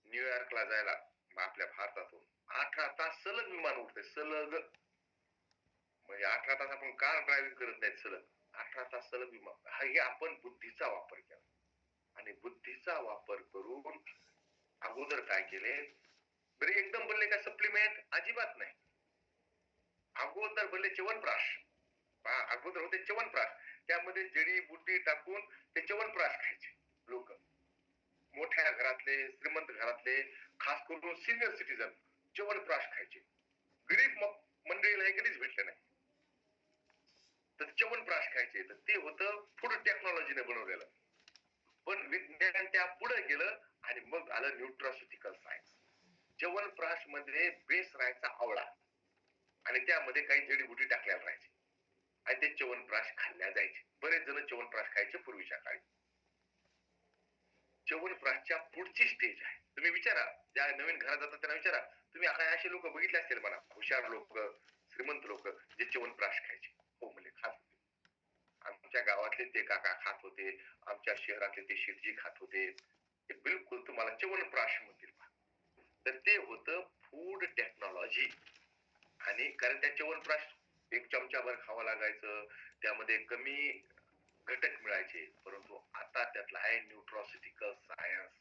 न्यूयॉर्कला जायला आपल्या भारतातून. 18 तास सलग विमान उडते, सलग. म्हणजे 18 तास आपण कार ड्रायव्हिंग करत नाहीत सलग, 18 तास सलग विमान. हे आपण बुद्धीचा वापर केला. आणि बुद्धीचा वापर करून अगोदर काय केले, बरे एकदम बोलले का सप्लिमेंट? अजिबात नाही. अगोदर बोलले च्यवनप्राश. अगोदर होते च्यवनप्राश, त्यामध्ये जडी बुटी टाकून ते च्यवनप्राश खायचे लोक. मोठ्या घरातले, श्रीमंत घरातले, खास करून सिनियर सिटीजन च्यवनप्राश खायचे. गरीब मंडळीला हे कधीच भेटले नाही. तर च्यवनप्राश खायचे. तर ते होतं फूड टेक्नॉलॉजीने बनवलेलं. पण विज्ञान त्या पुढे गेलं आणि मग आलं न्यूट्रास्युटिकल सायन्स. च्यवनप्राश मध्ये बेस राहायचा आवळा आणि त्यामध्ये काही जडीबुटी टाकलेल्या राहायची आणि ते च्यवनप्राश खाल्ल्या जायचे. बरेच जण च्यवनप्राश खायचे पूर्वीच्या काळी. च्यवनप्राशच्या पुढची स्टेज आहे. तुम्ही विचारा, ज्या नवीन घरात जातात त्यांना विचारा, तुम्ही असे लोक बघितले असतील म्हणा, हुशार लोक, श्रीमंत लोक जे च्यवनप्राश खायचे. हो म्हणजे खात होते. आमच्या गावातले ते काका खात होते, आमच्या शहरातले ते शेटजी खात होते. ते बिलकुल तुम्हाला च्यवनप्राश म्हणतील. तर ते होतं फूड टेक्नॉलॉजी. आणि कारण त्या च्यवनप्राश एक चमचाभर खावं लागायचं, त्यामध्ये कमी घटक मिळायचे. परंतु आता त्यातला आहे न्यूट्रॉसिटिकल सायन्स.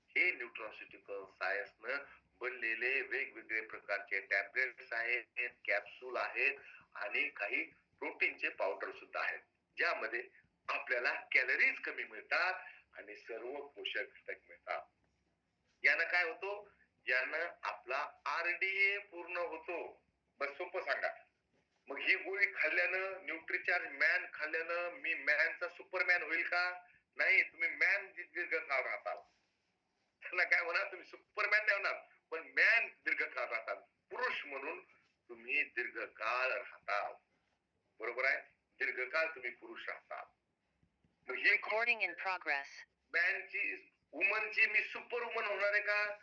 हे न्यूट्रॉसिटिकल सायन्सनं बनलेले वेगवेगळे प्रकारचे टॅबलेट्स आहेत, कॅप्सूल आहेत आणि काही प्रोटीनचे पावडर सुद्धा आहेत, ज्यामध्ये आपल्याला कॅलरीज कमी मिळतात आणि सर्व पोषक घटक मिळतात. यानं काय होतो, यानं आपला आरडीए पूर्ण होतो. बस सोपं सांगा. मग ही गोळी खाल्ल्यानं, न्यूट्रिचार्ज मॅन खाल्ल्यानं मी मॅनचा सुपरमॅन होईल का? नाही. तुम्ही मॅन दीर्घकाळ राहताल. त्यांना काय म्हणा, तुम्ही सुपरमॅन नाही होणार, पण मॅन दीर्घकाळ राहतात. पुरुष म्हणून तुम्ही दीर्घकाळ राहताल. बरोबर आहे? दीर्घकाळ तुम्ही पुरुष राहताल. मग ही Recording in progress. मॅनची, वुमनची मी सुपर वुमन होणार आहे का?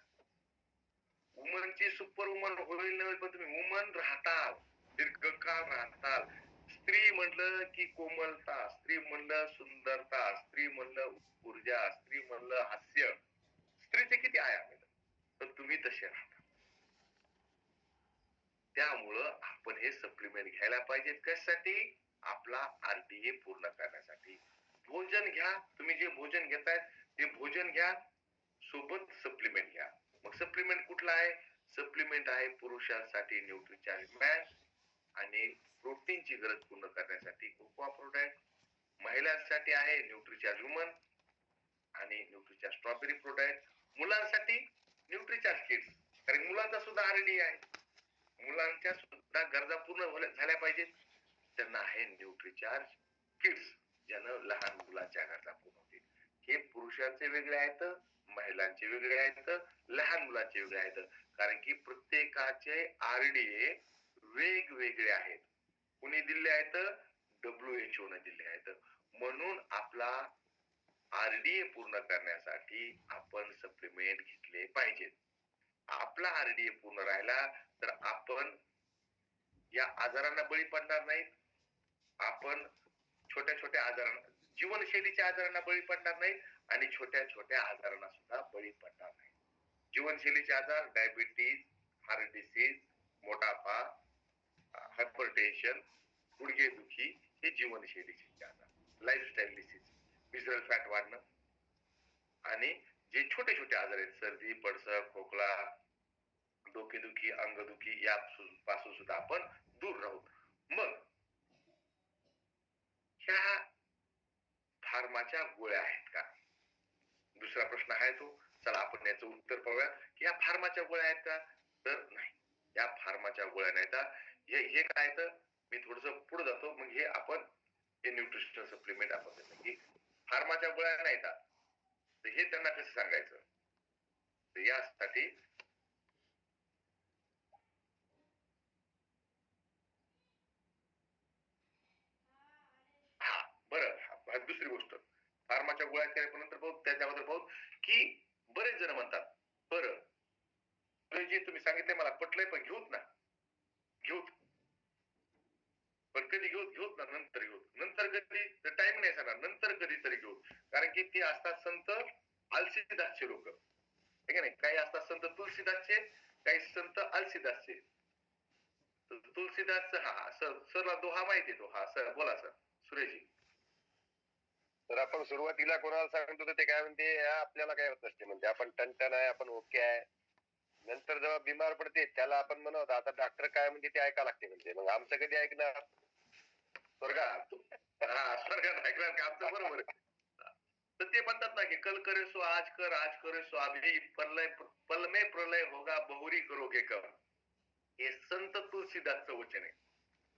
वुमनची सुपर वुमन होईल नाही, पण तुम्ही वुमन राहताल, दीर्घकाळ राहताल. स्त्री म्हणलं की कोमलता, स्त्री म्हणलं सुंदरता, स्त्री म्हणलं ऊर्जा, स्त्री म्हणलं हास्य. स्त्रीचे किती आयाम आहेत, तर तुम्ही तसे राहता. त्यामुळं आपण हे सप्लिमेंट घ्यायला पाहिजे. कशासाठी? आपला आरडीए पूर्ण करण्यासाठी. भोजन घ्या, तुम्ही जे भोजन घेताय ते भोजन घ्या, सोबत सप्लिमेंट घ्या. मग सप्लिमेंट कुठला आहे? सप्लिमेंट आहे पुरुषांसाठी न्यूट्रिचार्ज मॅन आणि प्रोटीनची गरज पूर्ण करण्यासाठी कोकोआ प्रोडक्ट. महिलांसाठी आहे न्यूट्रिचार्ज वुमन आणि न्यूट्रिचार्ज स्ट्रॉबेरी प्रोडक्ट. मुलांसाठी न्यूट्रिचार्ज किड्स, कारण मुलांचा सुद्धा आरडीए आहे, मुलांच्या सुद्धा गरजा पूर्ण झाल्या पाहिजेत. त्यांना आहे न्यूट्रिचार्ज किड्स, ज्यानं लहान मुलांच्या गरजा पूर्ण होतील. हे पुरुषांचे वेगळे आहेत, महिलांचे वेगळे आहेत, लहान मुलांचे वेगळे आहेत. कारण की प्रत्येकाचे आरडीए वेगवेगळे आहेत. कुणी दिले आहेत? WHO ने दिले आहेत. म्हणून आपला आरडीए पूर्ण करण्यासाठी आपण सप्लिमेंट घेतले पाहिजेत. आपला आरडीए पूर्ण राहिला तर आपण या आजारांना बळी पडणार नाहीत. आपण छोट्या छोट्या आजारांना, जीवनशैलीच्या आजारांना बळी पडणार नाहीत आणि छोट्या छोट्या आजारांना सुद्धा बळी पडणार नाही. जीवनशैलीचे आजार, डायबिटीज, हार्ट डिसीज, मोटापा, हायपरटेन्शन, गुडघेदुखी, हे जीवनशैलीचे आजार, लाईफस्टाईल डिसीज. विसरल फॅट वाढणं आणि जे छोटे छोटे आजार आहेत सर्दी पडसं खोकला डोकेदुखी अंगदुखी या पासून सुद्धा आपण दूर राहू. मग ह्या फार्माच्या गोळ्या आहेत का? दुसरा प्रश्न आहे तो. चला आपण याचं उत्तर पाहूया की या फार्माच्या गोळ्या आहेत का? तर नाही, या फार्माच्या गोळ्या नाही. हे काय तर मी थोडस पुढे जातो, मग हे आपण हे न्यूट्रिशनल सप्लिमेंट आपण देतो की फार्माच्या गोळ्या नाही का, तर हे त्यांना कसं सांगायचं. तर यासाठी हा बरं, दुसरी गोष्ट फार्माच्या गोळ्या केल्यानंतर पाहू, त्याच्याबद्दल पाहू की बरेच जण म्हणतात बरं जे तुम्ही सांगितले मला पटलंय, पण घेऊत ना, घेऊत, पण कधी घेऊत ना, नंतर घेऊत, नंतर कधी टाइम नाही सांगणार, नंतर कधीतरी घेऊत. कारण की ते असतात संत आलसीदासचे लोक, ठीक आहे नाही, काही असतात संत तुलसीदासचे, काही संत आलसीदासचे. तुलसीदास हा सरला दोहा माहिती तो, हा सर बोला सर सुरेशजी. तर आपण सुरुवातीला कोणाला सांगतो तर ते काय म्हणते आपल्याला काय होत नसते, म्हणजे आपण टणटण आहे, आपण ओके आहे. नंतर जेव्हा बिमार पडते त्याला आपण म्हणत आता डॉक्टर काय म्हणजे ते ऐका लागते, म्हणजे मग आमचं कधी ऐकणार स्वर्गात. हा स्वर्गात ऐकणार का आमचं, बरोबर. तर ते म्हणतात ना की कल करे सो आज करे सो अभी, पल में प्रलय होगा बहुरी करोगे कब. हे संत तुलसीदासचं वचन आहे.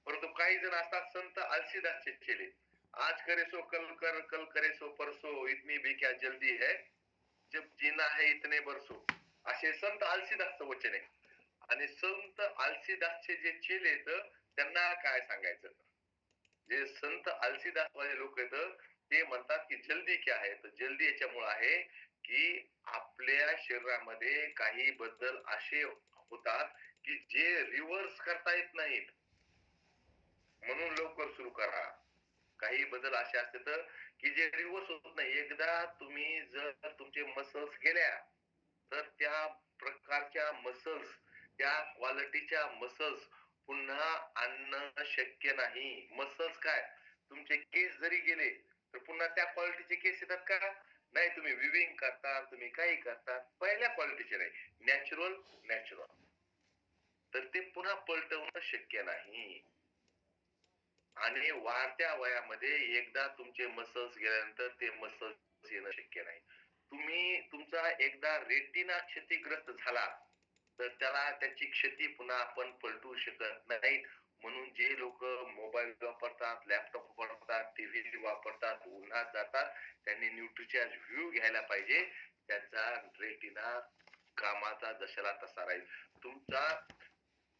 परंतु काही जण असतात संत आलसीदासचे चेले, आज करे सो कल करे सो परसो, इतनी भी क्या जल्दी है, जब जीना है इतने बरसो. असे संत आलसीदासचं वचन आहे. आणि संत आलसीदासचे जे चेले आहेत त्यांना काय सांगायचं, जे संत आलसीदास वाले लोक आहेत ते म्हणतात की जल्दी क्या आहे, तर जल्दी याच्यामुळे आहे की आपल्या शरीरामध्ये काही बदल असे होतात की जे रिव्हर्स करता येत नाहीत, म्हणून लवकर सुरू करा. काही बदल असे असतात की जे रिव्हर्स होत नाही. एकदा तुम्ही जर तुमचे मसल्स गेल्या तर त्या प्रकारच्या मसल्स, त्या क्वालिटीच्या मसल्स पुन्हा आणणं शक्य नाही. मसल्स काय, तुमचे केस जरी गेले तर पुन्हा त्या क्वालिटीचे केस येतात का? नाही. तुम्ही विविंग करता, तुम्ही काही करता, पहिल्या क्वालिटीचे नाही, नॅचरल, तर ते पुन्हा पलटवणं शक्य नाही. आणि वाढत्या वयामध्ये एकदा तुमचे मसल्स गेल्यानंतर ते मसल्स येणं शक्य नाही. तुम्ही तुमचा एकदा रेटिना क्षतिग्रस्त झाला तर त्याला त्याची क्षती पुन्हा आपण पलटू शकत नाही. म्हणून जे लोक मोबाईल वापरतात, लॅपटॉप वापरतात, टीव्ही वापरतात, उन्हात जातात, त्यांनी न्यूट्रिचार्ज व्ह्यू घ्यायला पाहिजे. त्याचा रेटिना कामाचा जशाला तसा राहील. तुमचा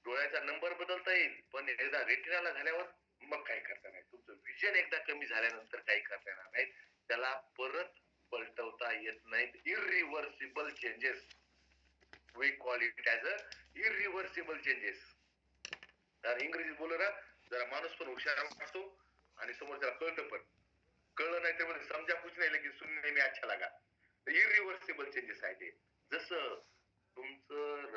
डोळ्याचा नंबर बदलता येईल, पण एकदा रेटिनाला झाल्यावर मग काही करता नाही. तुमचं विजन एकदा कमी झाल्यानंतर काही करता येणार नाही. त्याला परत पलटवता येत नाहीत. Irreversible changes, we call it as a irreversible changes. तर इंग्रजीत बोलू ना, जरा माणूस पण हुशार असतो आणि समोर त्याला कळतं, पण कळलं नाही तर समजा कुछ नाही लेकिन सुनने में अच्छा लगा. इरिव्हर्सिबल चेंजेस आहे ते. जसं तुमचं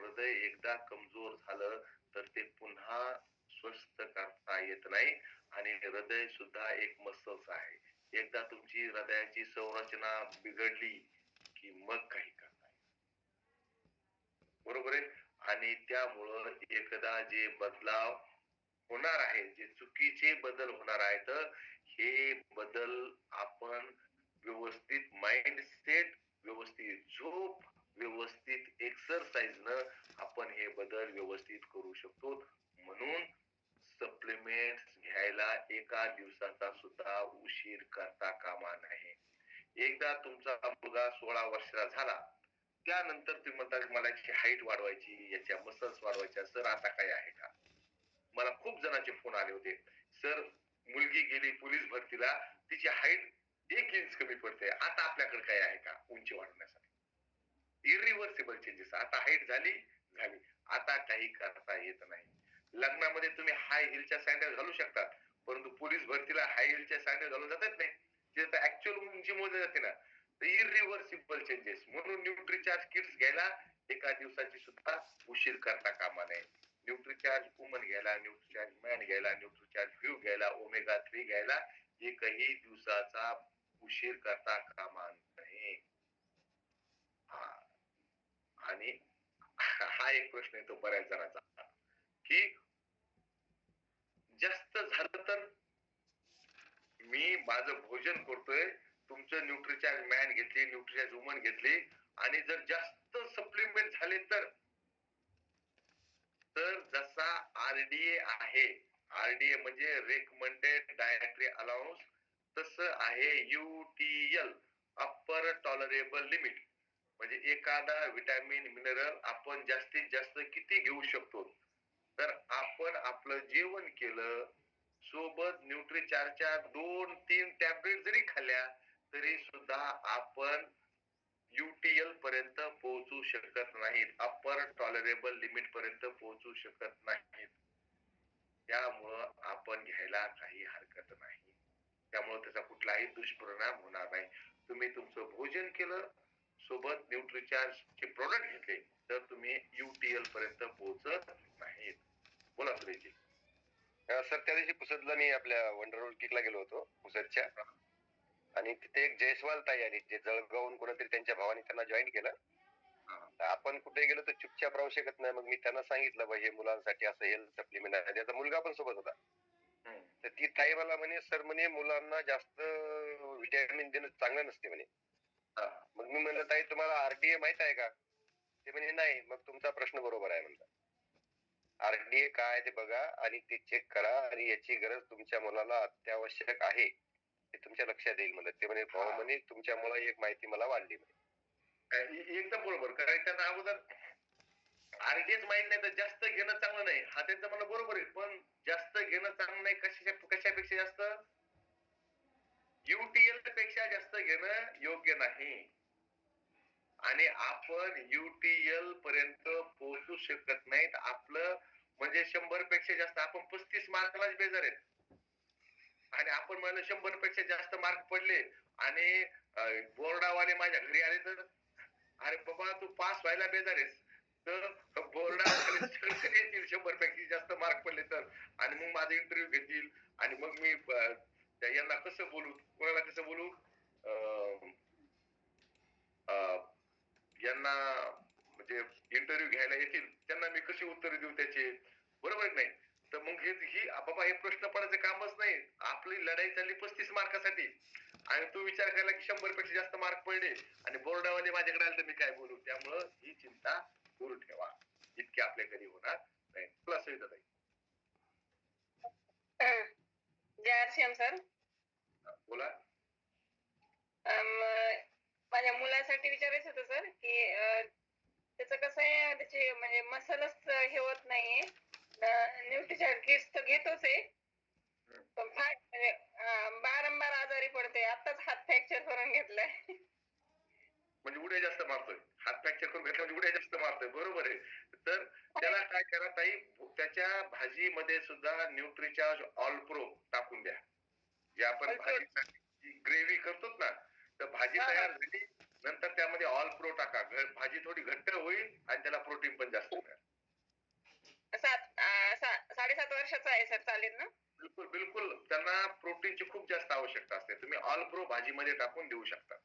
हृदय एकदा कमजोर झालं तर ते पुन्हा स्वस्थ करता येत नाही. आणि हृदय सुद्धा एक मसल्स आहे. एकदा तुमची हृदयाची संरचना बिघडली की मग काही करता येत, बरोबर आहे. आणि त्यामुळं एकदा जे बदलाव होणार आहे, जे चुकीचे बदल होणार आहेत, हे बदल आपण व्यवस्थित माइंडसेट, व्यवस्थित झोप, व्यवस्थित एक्सरसाइज न आपण हे बदल व्यवस्थित करू शकतो. म्हणून सप्लिमेंट घ्यायला एका दिवसाचा सुद्धा उशीर करता कामा नये. एकदा तुमचा मुलगा 16 वर्षाचा झाला त्यानंतर तुम्ही म्हणतात मला याची हाईट वाढवायची, याच्या मसल्स वाढवायच्या, सर आता काय आहे का? मला खूप जणांचे फोन आले होते, सर मुलगी गेली पोलीस भरतीला, तिची हाईट 1 इंच कमी पडते, आता आपल्याकडे काय आहे का उंची वाढवण्यासाठी? Irreversible changes. आता हाईट झाली, आता काही करता येत नाही. लग्नामध्ये तुम्ही हाय हिलच्या सँडल घालू शकता, परंतु पोलीस भरतीला हाय हिलच्या सँडल घालून जातात नाही, ते तर ऍक्च्युअल उंची मोजली जाते ना. Irreversible changes. म्हणून न्यूट्रिचार्ज किट्स घ्यायला एका दिवसाची सुद्धा उशीर करता कामा नये. न्यूट्रिचार्ज वुमन घ्यायला, न्यूट्रिचार्ज मॅन घ्यायला, न्यूट्रिचार्ज व्ह्यू घ्यायला, ओमेगा 3 घ्यायला एकही दिवसाचा उशीर करता कामा नये. हा. आणि हा एक प्रश्न येतो बऱ्याच जणांचा की जास्त झालं तर मी माझं भोजन करतोय, तुमचं न्यूट्रिचार्ज मॅन घेतली, न्यूट्रिचार्ज वुमन घेतली आणि जर जास्त सप्लिमेंट झाले तर जसा आरडीए आहे, आरडीए म्हणजे रेकमेंडेड डायटरी अलाउन्स, तसं आहे युटीएल, अप्पर टॉलरेबल लिमिट. म्हणजे एखादा विटॅमिन मिनरल आपण जास्तीत जास्त किती घेऊ शकतो. तर आपण आपलं जेवण केलं, सोबत न्यूट्रिचार्जच्या 2-3 टॅबलेट जरी खाल्ल्या तरी सुद्धा आपण युटीएल पर्यंत पोहोचू शकत नाहीत, अप्पर टॉलरेबल लिमिट पर्यंत पोहोचू शकत नाहीत. त्यामुळं आपण घ्यायला काही हरकत नाही. त्यामुळे त्याचा कुठलाही दुष्परिणाम होणार नाही. तुम्ही तुमचं भोजन केलं, सोबत न्यूट्रिचार्ज चे प्रोडक्ट घेतले तर तुम्ही युटीएल पर्यंत पोहोचत नाहीत. बोला सुरेशजी. सर त्या दिवशी पुसदला मी आपल्या वंडर किकला गेलो होतो पुसदच्या, आणि तिथे एक जयस्वाल ताई आली, जे जळगावून कोणतरी त्यांच्या भावाने त्यांना जॉईन केलं. आपण कुठे गेलो तर चुपचाप राहू शकत नाही. मग मी त्यांना सांगितलं बा हे मुलांसाठी असं हेल्थ सप्लिमेंट आहे. त्याचा मुलगा पण सोबत होता. तर ती ताई मला म्हणे, सर म्हणे मुलांना जास्त व्हिटॅमिन देणं चांगलं नसते म्हणे. मग मी म्हणलं ताई तुम्हाला आरडीए माहित आहे का? ते म्हणे नाही. मग तुमचा प्रश्न बरोबर आहे म्हणलं. आरडीए काय ते बघा आणि ते चेक करा, आणि याची गरज तुमच्या मुलाला अत्यावश्यक आहे हे तुमच्या लक्षात येईल म्हणलं. ते म्हणे भाऊ म्हणे तुमच्यामुळे एक माहिती मला वाढली म्हणे. एकदम बरोबर. कारण त्यांना अगोदर आरडीएच माहित नाही तर जास्त घेणं चांगलं नाही, हा त्यांचं म्हणणं बरोबर आहे. पण जास्त घेणं चांगलं नाही कशापेक्षा जास्त? युटीएल पेक्षा जास्त घेणं योग्य नाही. आणि आपण युटीएल पर्यंत पोहोचू शकत नाहीत. आपलं म्हणजे 100 पेक्षा जास्त, आपण 35 मार्कालाच बेजार आहेत. आणि आपण म्हणलं 100 पेक्षा जास्त मार्क पडले आणि बोर्डावाले माझ्या घरी आले तर, अरे बाबा तू पास व्हायला बेजार आहेस, तर बोर्डावाले सगळे येतील 100 पेक्षा जास्त मार्क पडले तर, आणि मग माझा इंटरव्ह्यू घेतील आणि मग मी यांना कसं बोलू, कोणाला कसं बोलू, यांना म्हणजे इंटरव्ह्यू घ्यायला येतील त्यांना मी कशी उत्तर देऊ त्याचे, बरोबर नाही? तर मग ही बाबा हे प्रश्न पडायचं कामच नाही. आपली लढाई चालली 35 मार्कासाठी आणि तू विचार केला की 100 पेक्षा जास्त मार्क पडले आणि बोर्डावाले माझ्याकडे आले तर मी काय बोलू. त्यामुळं ही चिंता दूर ठेवा, इतके आपल्या घरी होणार नाही. तुला सुविधा नाही. जय आरसीएम सर. बोला. माझ्या मुलासाठी विचारायचं होतं सर की त्याचं कसं आहे, त्याचे म्हणजे मसलच हे होत नाहीये. न्यूट्रिशन किट्स तर घेतोच आहे, पण फार म्हणजे बारंबार आजारी पडते. आताच हात फ्रॅक्चर करून घेतलाय. म्हणजे उड्या जास्त मारतोय, हात फ्रॅक्चर करून घेतला म्हणजे उड्या जास्त मारतोय, बरोबर आहे. तर त्याला काय करा ताई, त्याच्या भाजीमध्ये सुद्धा न्यूट्रिचार्ज ऑल प्रो टाकून द्या. जे आपण भाजीसाठी ग्रेव्ही करतो ना, तर भाजी तयार झाली नंतर त्यामध्ये ऑल प्रो टाका. भाजी थोडी घट्ट होईल आणि त्याला प्रोटीन पण जास्त मिळेल. 7.5 वर्षाचा आहे सर, चालेल ना? बिलकुल बिलकुल. त्यांना प्रोटीनची खूप जास्त आवश्यकता असते. तुम्ही ऑल प्रो भाजीमध्ये टाकून देऊ शकता,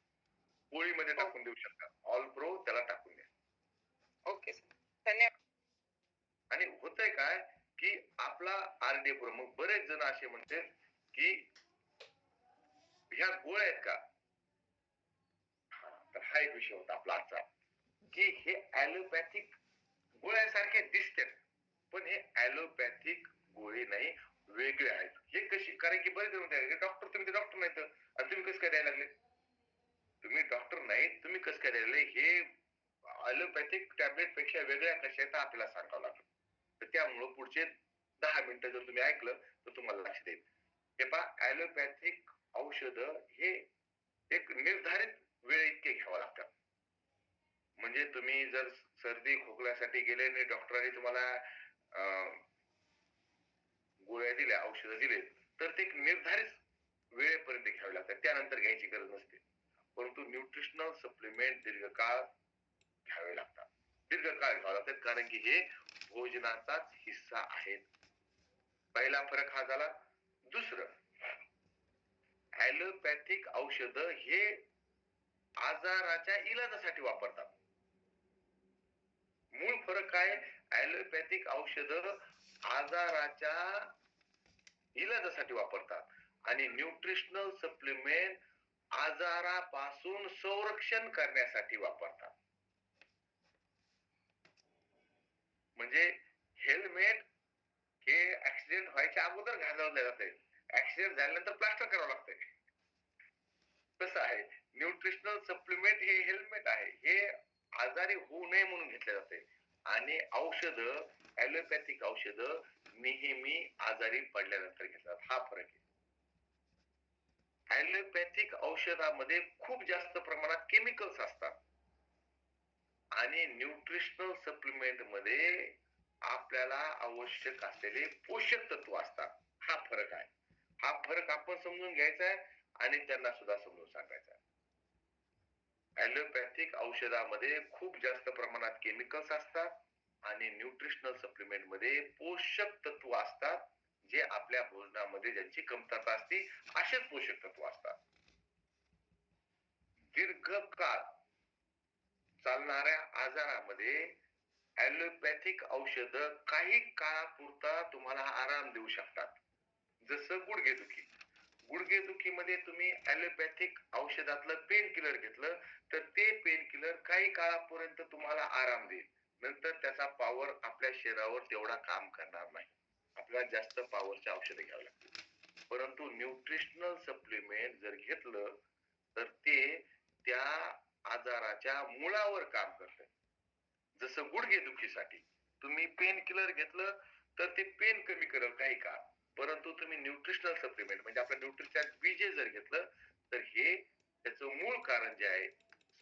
पोळीमध्ये टाकून देऊ शकता. ऑल प्रो त्याला टाकून द्या. ओके सर, धन्यवाद. आणि होतंय काय की आपला आरडीए प्रो, मग बरेच जण असे म्हणते की ह्या गोळ्या आहेत का, तर हा एक विषय होता आपला आजचा, की हे ऍलोपॅथिक गोळ्यासारखे दिसतात पण हे ऍलोपॅथिक गोळी नाही, वेगळे आहेत. हे कशी, कारण की बरेच जण डॉक्टर, तुम्ही डॉक्टर नाही तर आणि तुम्ही कसं काय द्यायला लागले, तुम्ही डॉक्टर नाही तुम्ही कसं काय द्यायला, हे ऍलोपॅथिक टॅबलेट पेक्षा वेगळ्या कशा आहेत आपल्याला सांगावं लागलं. तर त्यामुळं पुढचे 10 मिनिटं जर तुम्ही ऐकलं तर तुम्हाला लक्षात येईल. हे पहा, ऍलोपॅथिक औषध हे एक निर्धारित वेळ इतके घ्यावं लागतात. म्हणजे तुम्ही जर सर्दी खोकल्यासाठी गेले आणि डॉक्टरांनी तुम्हाला गोळ्या दिल्या, औषधं दिले, तर ते एक निर्धारित वेळेपर्यंत घ्यावे लागतात, त्यानंतर घ्यायची गरज नसते. परंतु न्यूट्रिशनल सप्लिमेंट दीर्घकाळ घ्यावे लागतात, दीर्घकाळ घ्यावे लागतात, कारण की हे भोजनाचाच हिस्सा आहेत. पहिला फरक हा झाला. दुसरं, ऍलोपॅथिक औषध हे आजाराच्या इलाजासाठी वापरतात. मूळ फरक काय? ऍलोपॅथिक औषध आजाराच्या इलाजासाठी वापरतात आणि न्यूट्रिशनल सप्लिमेंट आजारापासून संरक्षण करण्यासाठी वापरतात. म्हणजे हेल्मेट हे ऍक्सिडेंट व्हायच्या अगोदर घालवले जाते, ऍक्सिडेंट झाल्यानंतर प्लास्टर करावं लागतंय. कसं आहे, न्यूट्रिशनल सप्लिमेंट हे हेल्मेट आहे, हे आजारी होऊ नये म्हणून घेतले जाते आणि औषध ऍलोपॅथिक औषध नेहमी आजारी पडल्यानंतर घेतात. हा फरक आहे. ऍलोपॅथिक औषधामध्ये खूप जास्त प्रमाणात केमिकल्स असतात आणि न्यूट्रिशनल सप्लिमेंट मध्ये आपल्याला आवश्यक असलेले पोषक तत्व असतात. हा फरक आहे. हा फरक आपण समजून घ्यायचा आहे आणि त्यांना सुद्धा समजून सांगायचं आहे. ऍलोपॅथिक औषधामध्ये खूप जास्त प्रमाणात केमिकल्स असतात आणि न्यूट्रिशनल सप्लिमेंट मध्ये पोषक तत्व असतात जे आपल्या भोजनामध्ये ज्यांची कमतरता असते असेच पोषक तत्व असतात. दीर्घकाळ चालणाऱ्या आजारामध्ये ऍलोपॅथिक औषध काही काळापुरता तुम्हाला आराम देऊ शकतात. जसं गुडघेदुखी. गुडघेदुखीमध्ये तुम्ही ऍलोपॅथिक औषधातलं पेन किलर घेतलं तर ते पेन किलर काही काळापर्यंत तुम्हाला आराम देईल. नंतर त्याचा पॉवर आपल्या शरीरावर तेवढा काम करणार नाही. आपल्याला जास्त पॉवरचे औषधे घ्यावी लागतील. परंतु न्यूट्रिशनल सप्लिमेंट जर घेतलं तर ते त्या आजाराच्या मुळावर काम करते. जसं गुडघेदुखीसाठी तुम्ही पेन किलर घेतलं तर ते पेन कमी करेल काही काळ, परंतु तुम्ही न्यूट्रिशनल सप्लिमेंट म्हणजे आपलं न्यूट्रिशन बीजे जर घेतलं तर हे त्याचं मूळ कारण जे आहे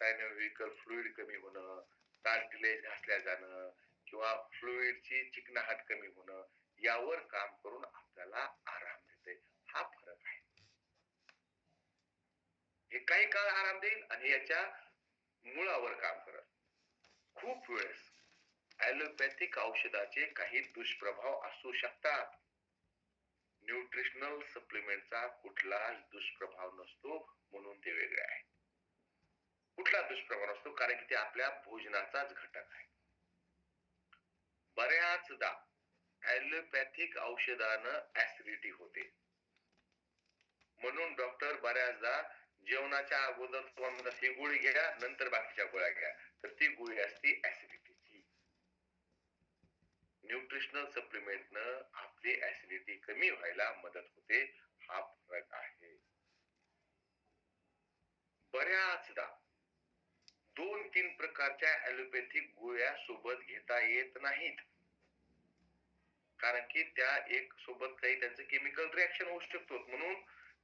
सायनोव्हिकल फ्लुइड कमी होणं, कार्टिलेज घासल्या जाणं किंवा फ्लुइडची चिकनाहट कमी होणं यावर काम करून आपल्याला आराम देते. हा फरक आहे. हे काही काळ आराम देईल आणि याच्या मुळावर काम करत. खूप वेळेस ऍलोपॅथिक औषधाचे काही दुष्प्रभाव असू शकतात. न्यूट्रिशनल सप्लिमेंटचा कुठलाच दुष्प्रभाव नसतो म्हणून ते वेगळे आहे. कुठला दुष्प्रभाव नसतो कारण की ते आपल्या भोजनाचाच घटक आहे. बऱ्याचदा ऍलोपॅथिक औषधानं ऍसिडिटी होते म्हणून डॉक्टर बऱ्याचदा जेवणाच्या अगोदर तुम्हाला ही गोळी घ्या नंतर बाकीच्या गोळ्या घ्या, तर ती गोळी असते ऍसिडिटीची. न्यूट्रिशनल सप्लिमेंटनं आपली ऍसिडिटी कमी व्हायला मदत होते. हा फरक आहे. बऱ्याचदा 2-3 प्रकारच्या ऍलोपॅथिक गोळ्या सोबत घेता येत नाहीत कारण की त्या एक सोबत काही त्यांचं केमिकल रिएक्शन होऊ शकतो. म्हणून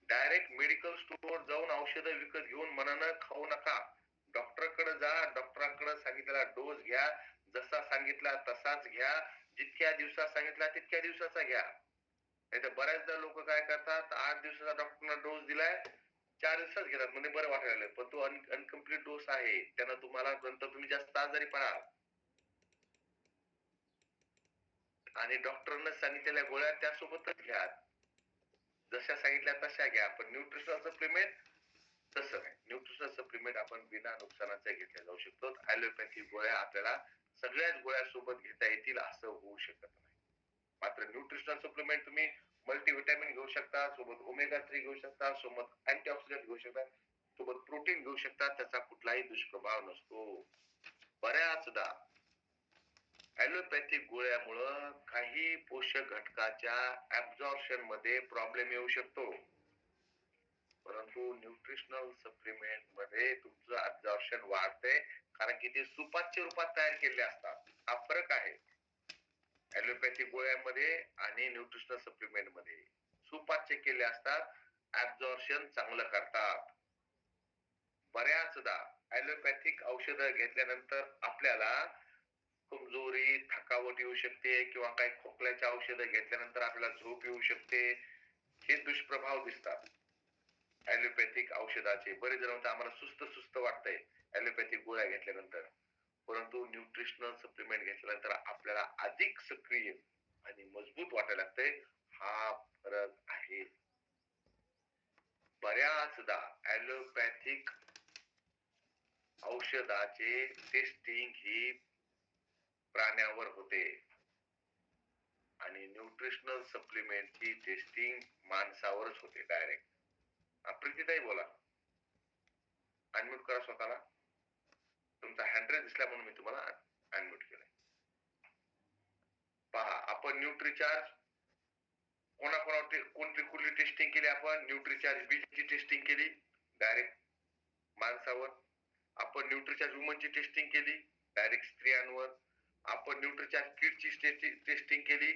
डायरेक्ट मेडिकल स्टोअर जाऊन औषधं विकत घेऊन मनानं खाऊ नका. डॉक्टरकडे जा, डॉक्टरांकडे सांगितलेला डोस घ्या, जसा सांगितला तसाच घ्या, जितक्या दिवसात सांगितला तितक्या दिवसाचा घ्या. नाही तर बऱ्याचदा लोक काय करतात, 8 दिवसाचा डॉक्टरने डोस दिलाय 4 दिवसात घेतात म्हणजे बरं वाटायला, पण तो अनकम्प्लीट डोस आहे. त्यानं तुम्हाला नंतर तुम्ही जास्त आजारी पडाल. आणि डॉक्टरने सांगितलेल्या गोळ्या त्यासोबतच घ्या, जशा सांगितल्या तशा घ्या. पण न्यूट्रिशनल सप्लिमेंट तसं नाही. न्यूट्रिशनल सप्लिमेंट आपण बिना नुकसानाच्या घेतल्या जाऊ शकतो. ऍलोपॅथिक गोळ्या आपल्याला सगळ्याच गोळ्या सोबत घेता येतील असं होऊ शकत नाही. मात्र न्यूट्रिशनल सप्लिमेंट तुम्ही मल्टीव्हिटॅमिन घेऊ शकता, सोबत ओमेगा 3 घेऊ शकता, सोबत अँटीऑक्सिडंट घेऊ शकता, सोबत प्रोटीन घेऊ शकता. त्याचा कुठलाही दुष्प्रभाव नसतो. बऱ्याचदा ऍलोपॅथिक गोळ्यामुळं काही पोषक घटकाच्या ऍब्झॉर्प्शन मध्ये प्रॉब्लेम येऊ शकतो, परंतु न्यूट्रिशनल सप्लिमेंट मध्ये तुमचं ऍब्झॉर्प्शन वाढते कारण की ते सुपाच्य रूपात तयार केले असतात. हा फरक आहे ऍलोपॅथिक गोळ्यामध्ये आणि न्यूट्रिशनल सप्लिमेंट मध्ये. सुपाच्य केले असतात, ऍब्झॉर्प्शन चांगलं करतात. बऱ्याचदा ऍलोपॅथिक औषधं घेतल्यानंतर आपल्याला कमजोरी, थकावट येऊ शकते किंवा काही खोकल्याच्या औषधं घेतल्यानंतर आपल्याला झोप येऊ शकते. हे दुष्प्रभाव दिसतात ऍलोपॅथिक औषधाचे. बरेच जण म्हणतात आम्हाला सुस्त सुस्त वाटतंय ऍलोपॅथिक गोळ्या घेतल्यानंतर, परंतु न्यूट्रिशनल सप्लिमेंट घेतल्यानंतर आपल्याला अधिक सक्रिय आणि मजबूत वाटायला लागतंय. हा फरक आहे. बऱ्याचदा ॲलोपॅथिक औषधाचे टेस्टिंग ही प्राण्यावर होते आणि न्यूट्रिशनल सप्लिमेंटची टेस्टिंग माणसावरच होते डायरेक्ट. प्रीतीताई बोला, अनम्यूट करा स्वतःला. तुमचा हँडरेज दिसला म्हणून मी तुम्हाला अनम्यूट केलंय. पहा, आपण न्यूट्रीचार्ज कोणती कुठली टेस्टिंग केली? आपण न्यूट्रीचार्ज बीची टेस्टिंग केली डायरेक्ट माणसावर. आपण न्यूट्रीचार्ज वुमनची टेस्टिंग केली डायरेक्ट स्त्रियांवर. आपण न्यूट्रीचार्ज किडची टेस्टिंग केली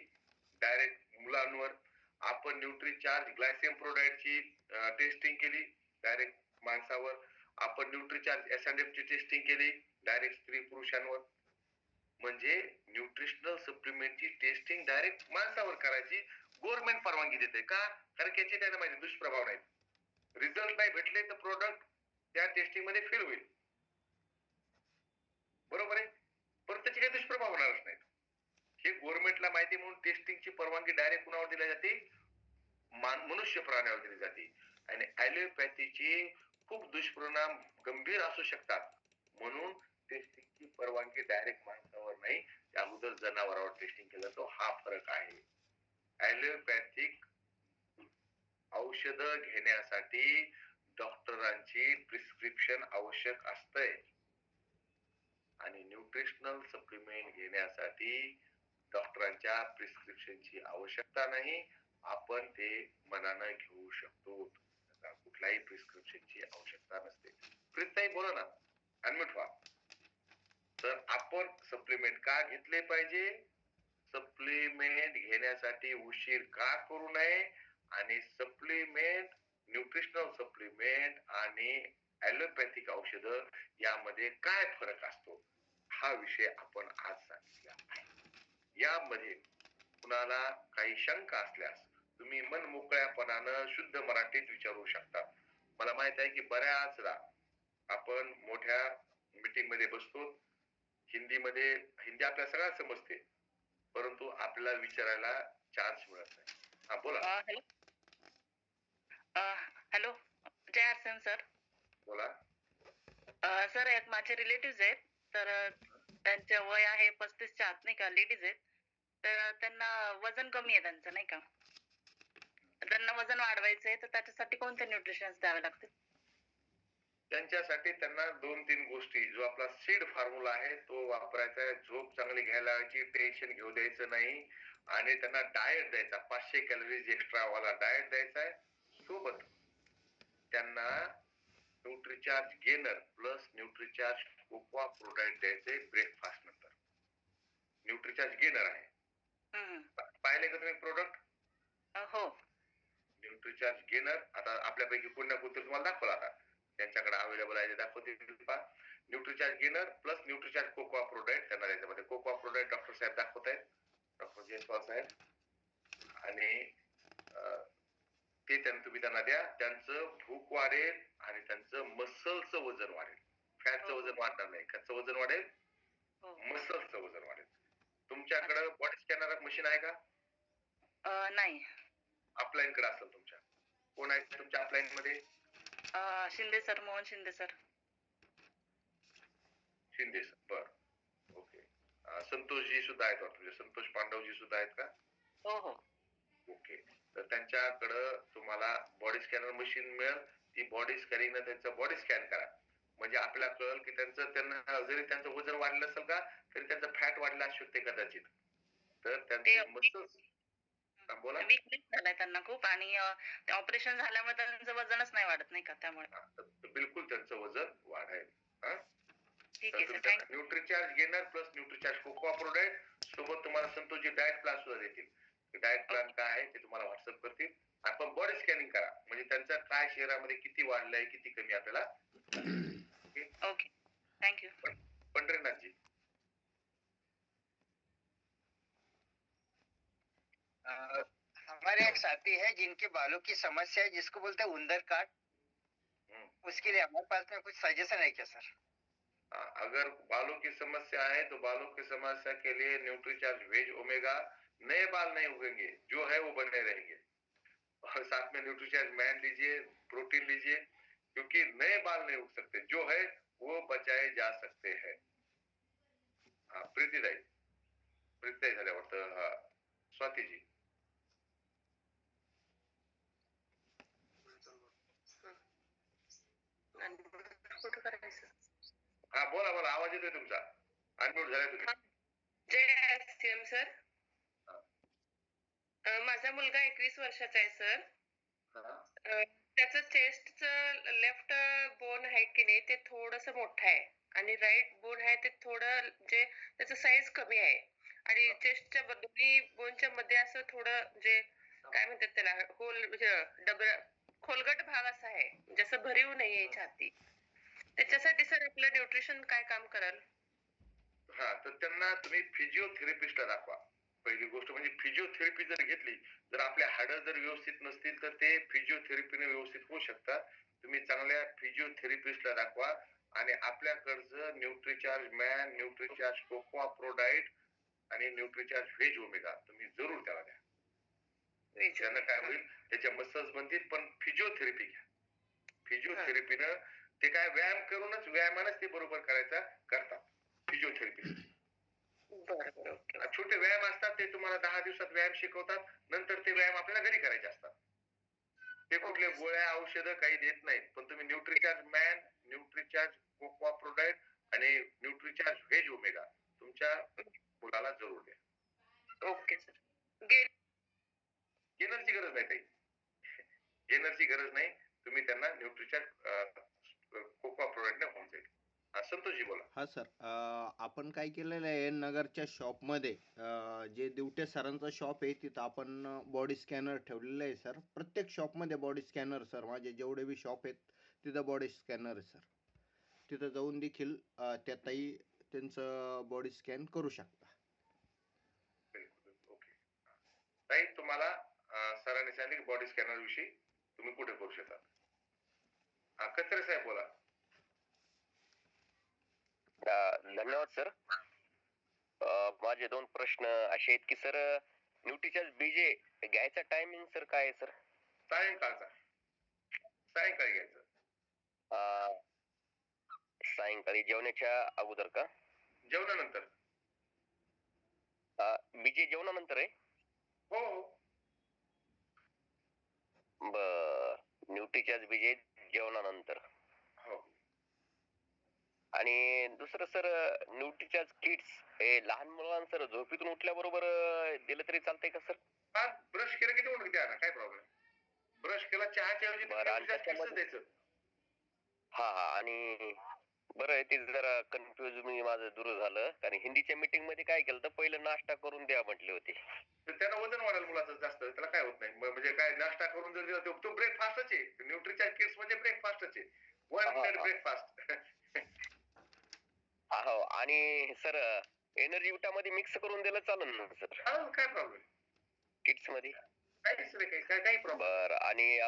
डायरेक्ट मुलांवर. आपण न्यूट्रीचार्ज ग्लायसेम टेस्टिंग केली डायरेक्ट माणसावर. आपण न्यूट्रीचार्ज एसएनएफची टेस्टिंग केली डायरेक्ट स्त्री पुरुषांवर. म्हणजे न्यूट्रिशनल सप्लिमेंटची टेस्टिंग डायरेक्ट माणसावर करायची गव्हर्नमेंट परवानगी देते का? कारण याचे त्याला माहिती दुष्प्रभाव नाहीत. रिझल्ट नाही भेटले तर प्रोडक्ट त्या टेस्टिंग मध्ये फेल होईल. बरोबर आहे, पण त्याचे काही दुष्प्रभाव होणारच नाहीत. हे गव्हर्नमेंटला माहिती म्हणून टेस्टिंगची परवानगी डायरेक्ट कुणावर दिली जाते? मनुष्य प्राण्यावर दिली जाते. आणि ॲलोपॅथीचे खूप दुष्परिणाम गंभीर असू शकतात म्हणून टेस्टिंगची परवानगी डायरेक्ट माणसावर नाही, त्या अगोदर जनावरांवर टेस्टिंग केलं जातो. हा फरक आहे. ॲलोपॅथिक औषध घेण्यासाठी डॉक्टरांची प्रिस्क्रिप्शन आवश्यक असते आणि न्यूट्रिशनल सप्लिमेंट घेण्यासाठी डॉक्टरांच्या प्रिस्क्रिप्शनची आवश्यकता नाही. आपण ते मनानं घेऊ शकतो. कुठल्याही प्रिस्क्रिप्शनची आवश्यकता नसते. प्रीतताई बोला ना, अनम्यूट व्हा. तर आपण सप्लिमेंट का घेतले पाहिजे? सप्लिमेंट घेण्यासाठी उशीर का करू नये? आणि सप्लिमेंट, न्यूट्रिशनल सप्लिमेंट आणि ॲलोपॅथिक औषध यामध्ये काय फरक असतो हा विषय आपण आज सांगितला आहे. यामध्ये कुणाला काही शंका असल्यास तुम्ही मन मोकळ्यापणानं शुद्ध मराठीत विचारू शकता. मला माहित आहे की बऱ्याचदा आपण मोठ्या मीटिंग मध्ये बसतो, हिंदी आपल्याला सगळ्यांना समजते, परंतु आपल्याला विचारायला चान्स मिळत नाही. हा बोला. हॅलो, जय आरसन सर. बोला. सर, एक माझे रिलेटिव्ह आहेत, तर त्यांचे वय आहे 35च्या आत, नाही का, लेडीज आहेत. तर त्यांना वजन कमी आहे त्यांचं, नाही का. त्यांना वजन वाढवायचंय, तर त्याच्यासाठी कोणते न्यूट्रिशन्स द्यावे लागतील? त्यांच्यासाठी त्यांना 2-3 गोष्टी, जो आपला सीड फॉर्म्युला आहे तो वापरायचा आहे. झोप चांगली घ्यायला लावायची, टेन्शन घेऊ द्यायचं नाही आणि त्यांना डाएट द्यायचा, 500 कॅलरीज एक्स्ट्रा वाला डाएट द्यायचा आहे. सोबत त्यांना Nutricharge gainer plus Nutricharge cocoa product द्यायचे ब्रेकफास्ट नंतर. न्यूट्रीचार्ज गेनर आहे, पाहिले का तुम्ही प्रोडक्ट? हो. न्यूट्रीचार्ज गेनर आता आपल्यापैकी कोण ना कोणतरी तुम्हाला दाखवला, आता त्यांच्याकडे अवेलेबल आहे, दाखवतील. Nutricharge gainer plus Nutricharge cocoa product त्यांना द्यायचं. कोकोआ प्रोडक्ट डॉक्टर साहेब दाखवत आहेत, डॉक्टर जयस्वाल साहेब, आणि ते तुम्ही त्यांना द्या. त्यांचं भूक वाढेल आणि त्यांचं मसलचं वजन वाढेल. फॅटचं वजन वाढणार नाही, फॅटचं वजन वाढेल, मसलचं वजन वाढेल. तुमच्याकडे बॉडी स्कॅनर मशीन आहे का? नाही. अपलाईन कडे असेल तुमच्या. कोण आहे तुमच्या अपलाईन मध्ये? Shinde sir, Mohan Shinde sir. Shinde sir, बर, ओके. संतोषजी सुद्धा आहेत वाटतं, संतोष पांडवजी सुद्धा आहेत का? हो हो. ओके. तर त्यांच्याकडं तुम्हाला बॉडी स्कॅनर मशीन मिळेल. ती बॉडी स्कॅनिंग त्यांचं बॉडी स्कॅन करा, म्हणजे आपल्याला कळेल की त्यांना जरी त्यांचं वजन वाढलं असेल का, तरी त्यांचं फॅट वाढलं असू शकते कदाचित. तर त्यांचे मसल्स, बोला. वीकनेस झालाय त्यांना खूप, आणि ऑपरेशन झाल्यामुळे त्यांचं वजनच नाही वाढत, नाही का, त्यामुळे. बिलकुल त्यांचं वजन वाढेल. ठीक आहे sir, thank you. Nutricharge gainer plus Nutricharge cocoa product सोबत तुम्हाला संतोषजी डाएट प्लॅन सुद्धा देतील. डाएट प्लॅन काय आहे ते तुम्हाला व्हॉट्सअप करतील. आपण बॉडी स्कॅनिंग करा, म्हणजे त्यांचं काय शरीरामध्ये किती वाढलंय किती कमी आपल्याला. Okay, thank you. पंढरीनाथजी. हमारे एक साथी है जिनके बालों की समस्या है, जिसको बोलते हैं उंदर काट. उसके लिए हमारे पास में कुछ सजेशन है क्या सर? अगर बालों की समस्या है तो बालों की समस्या के लिए न्यूट्रीचार्ज वेज ओमेगा, नए बाल नहीं उगेंगे, जो है वो बने रहेंगे. साथ में न्यूट्रिचार्ज मैन लीजिए, प्रोटीन लीजिए, क्योंकि नए बाल नहीं उग सकते, जो है वो बचाए जा सकते हैं. हा, प्रीतीताई झाल्या वाटतं. हा, स्वातीजी. कुठं करायचं? हा, बोला बोला, आवाज येतोय तुमचा. अनम्यूट झालाय तुम्ही. जय एसटीएम सर. हा. माझा मुलगा 21 वर्षाचा आहे सर. हा. त्याचं चेस्टचं लेफ्ट बोन आहे की नाही ते थोडस मोठं आहे आणि राईट बोन आहे ते थोडं जे त्याचं साईज कमी आहे आणि चेस्टच्या दोन्ही बोनच्या मध्ये असं थोडं जे काय म्हणतात त्याला होल डबल खोलगट भाग असा आहे, जसं भरीव नाहीये छाती. त्याच्यासाठी सर आपलं न्यूट्रिशन काय काम कराल? हा, तर त्यांना तुम्ही फिजिओथेरपिस्टला दाखवा. पहिली गोष्ट म्हणजे फिजिओथेरपी जर घेतली, जर आपल्या हाडं जर व्यवस्थित नसतील तर ते फिजिओथेरपीने व्यवस्थित होऊ शकतात. तुम्ही चांगल्या फिजिओथेरपिस्टला दाखवा आणि आपल्याकडचं न्यूट्रिचार्ज मॅन, न्यूट्रिचार्ज कोकोआ प्रो डाएट आणि न्यूट्रिचार्ज व्हेज ओमेगा तुम्ही जरूर त्याला द्या. त्यानं काय होईल, त्याच्या मसल्स बनतील, पण फिजिओथेरपी घ्या. फिजिओथेरपीनं ते काय व्यायाम करूनच व्यायामानच ते बरोबर करतात फिजिओथेरपी. छोटे व्यायाम असतात ते तुम्हाला 10 दिवसात व्यायाम शिकवतात, नंतर ते व्यायाम आपल्याला घरी करायचे असतात. ते कुठले गोळ्या औषधं काही देत नाहीत, पण तुम्ही न्यूट्रिचार्ज मॅन, न्यूट्रिचार्ज कोकोआ प्रो डाएट आणि न्यूट्रिचार्ज व्हेज ओमेगा तुमच्या मुलाला जरूर द्या. Okay sir. गेनरची गरज नाही ताई, गेनरची गरज नाही. तुम्ही त्यांना न्यूट्रिचार्ज कोकोआ प्रो डाएटने होऊन जाईल. संतोषजी बोला. हा सर, आपण काय केलेलं आहे, नगरच्या शॉपमध्ये जे दिवटे सरांचा शॉप आहे तिथं आपण बॉडी स्कॅनर ठेवलेलं आहे सर. प्रत्येक शॉपमध्ये बॉडी स्कॅनर सर, माझे जेवढे बी शॉप आहेत तिथं बॉडी स्कॅनर आहे सर. तिथं जाऊन देखील त्या ताई त्यांचं बॉडी स्कॅन करू शकता. ओके ताई, तुम्हाला सरांनी सांगितले बॉडी स्कॅनर विषयी तुम्ही कुठे करू शकता. हा, कचरे साहेब बोला. धन्यवाद सर. माझे 2 प्रश्न असे आहेत की सर, न्यूट्रिचार्ज बीजे घ्यायचा टायमिंग सर काय आहे सर? सायंकाळी घ्यायचं. सायंकाळी जेवणाच्या अगोदर का? जेवणानंतर. बीजे जेवणानंतर आहे? हो. बर, न्यूट्रिचार्ज बीजे जेवणानंतर. हो. आणि दुसरं सर, न्यूट्रिचार्ज किट्स हे लहान मुलांना सर झोपेतून उठल्याबरोबर दिलं तरी चालतंय का सर? हा, ब्रश केलं की तेवढं द्या ना, काय प्रॉब्लेम. ब्रश केला चहाच्या ऐवजी द्यायचं. हा, आणि बरं ते जरा कन्फ्युज मी माझं दूर झालं, कारण हिंदीच्या मीटिंग मध्ये काय केलं तर पहिलं नाश्ता करून द्या म्हटले होते. तर त्यांना वजन वाढेल मुलाचं जास्त, त्याला काय होत नाही. म्हणजे काय नाश्ता करून जर दिला तो ब्रेकफास्टच आहे. न्यूट्रिचार्ज किट्स म्हणजे ब्रेकफास्टच आहे. 1 मिनिट ब्रेकफास्ट. हो, आणि सर एनर्जी विटामध्ये मिक्स करून दिलं चालेल ना सर? काय प्रॉब्लेम किट्स मध्ये? काही प्रॉब्लेम. बर, आणि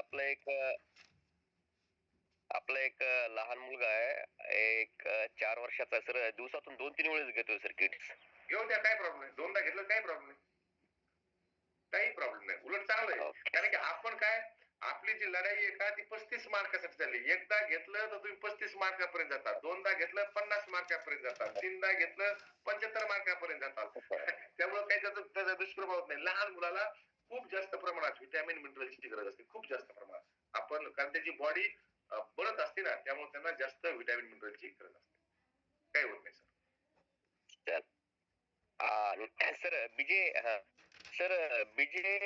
आपला एक लहान मुलगा आहे, एक 4 वर्षाचा सर, दिवसातून 2-3 वेळेस घेतोय सर किट्स. घेऊ द्या, काय प्रॉब्लेम नाही. 2दा घेतलं काही प्रॉब्लेम नाही. काही प्रॉब्लेम नाही, उलट चांगलं आहे. कारण की आपण काय, आपली जी लढाई आहे का ती 35 मार्कासाठी चालली. 1दा घेतलं तर तुम्ही 35 मार्कापर्यंत जातात, 2दा घेतलं 50 मार्कापर्यंत जातात, 3दा घेतलं 75 मार्कापर्यंत जातात. त्यामुळे काही त्याचा दुष्प्रभाव नाही. लहान मुलाला खूप जास्त प्रमाणात व्हिटॅमिन मिनरलची गरज असते, खूप जास्त प्रमाणात. आपण कारण त्याची बॉडी बनत असते ना, त्यामुळे त्यांना जास्त व्हिटॅमिन मिनरलची गरज असते. काही होत नाही सर. सर बीजे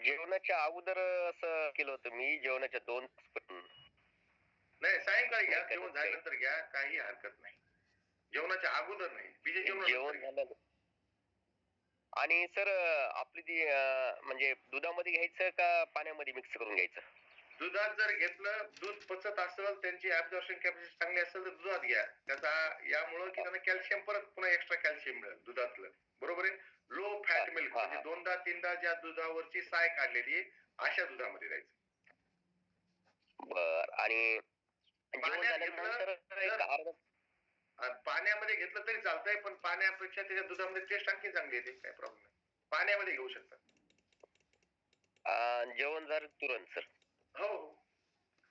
जेवणाच्या अगोदर असं केलं होतं मी, जेवणाच्या 2 नाही, सायंकाळी घ्या, जेवण झाल्यानंतर घ्या, काही हरकत नाही. जेवणाच्या अगोदर नाही, बीजे जेवण झालं. आणि सर आपली ती म्हणजे दुधामध्ये घ्यायचं का पाण्यामध्ये मिक्स करून घ्यायचं? दुधात जर घेतलं, दूध पचत असेल, त्यांची ऍब्झॉर्प्शन कॅपॅसिटी चांगली असेल तर दुधात घ्या. त्याचा यामुळं की त्यांना कॅल्शियम परत पुन्हा एक्स्ट्रा कॅल्शियम मिळेल दुधातलं. बरोबर आहे. लो फॅट मिल्क म्हणजे 2दा-3दा ज्या दुधावरची साय काढलेली आहे अशा दुधामध्ये द्यायचं. बर, आणि पाण्यामध्ये घेतलं तरी चालतंय, पण पाण्यापेक्षा त्याच्या दुधामध्ये टेस्ट आणखी चांगली येते, काही प्रॉब्लेम नाही. पाण्यामध्ये घेऊ शकता. जेवण झालं तुरंत सर. हो.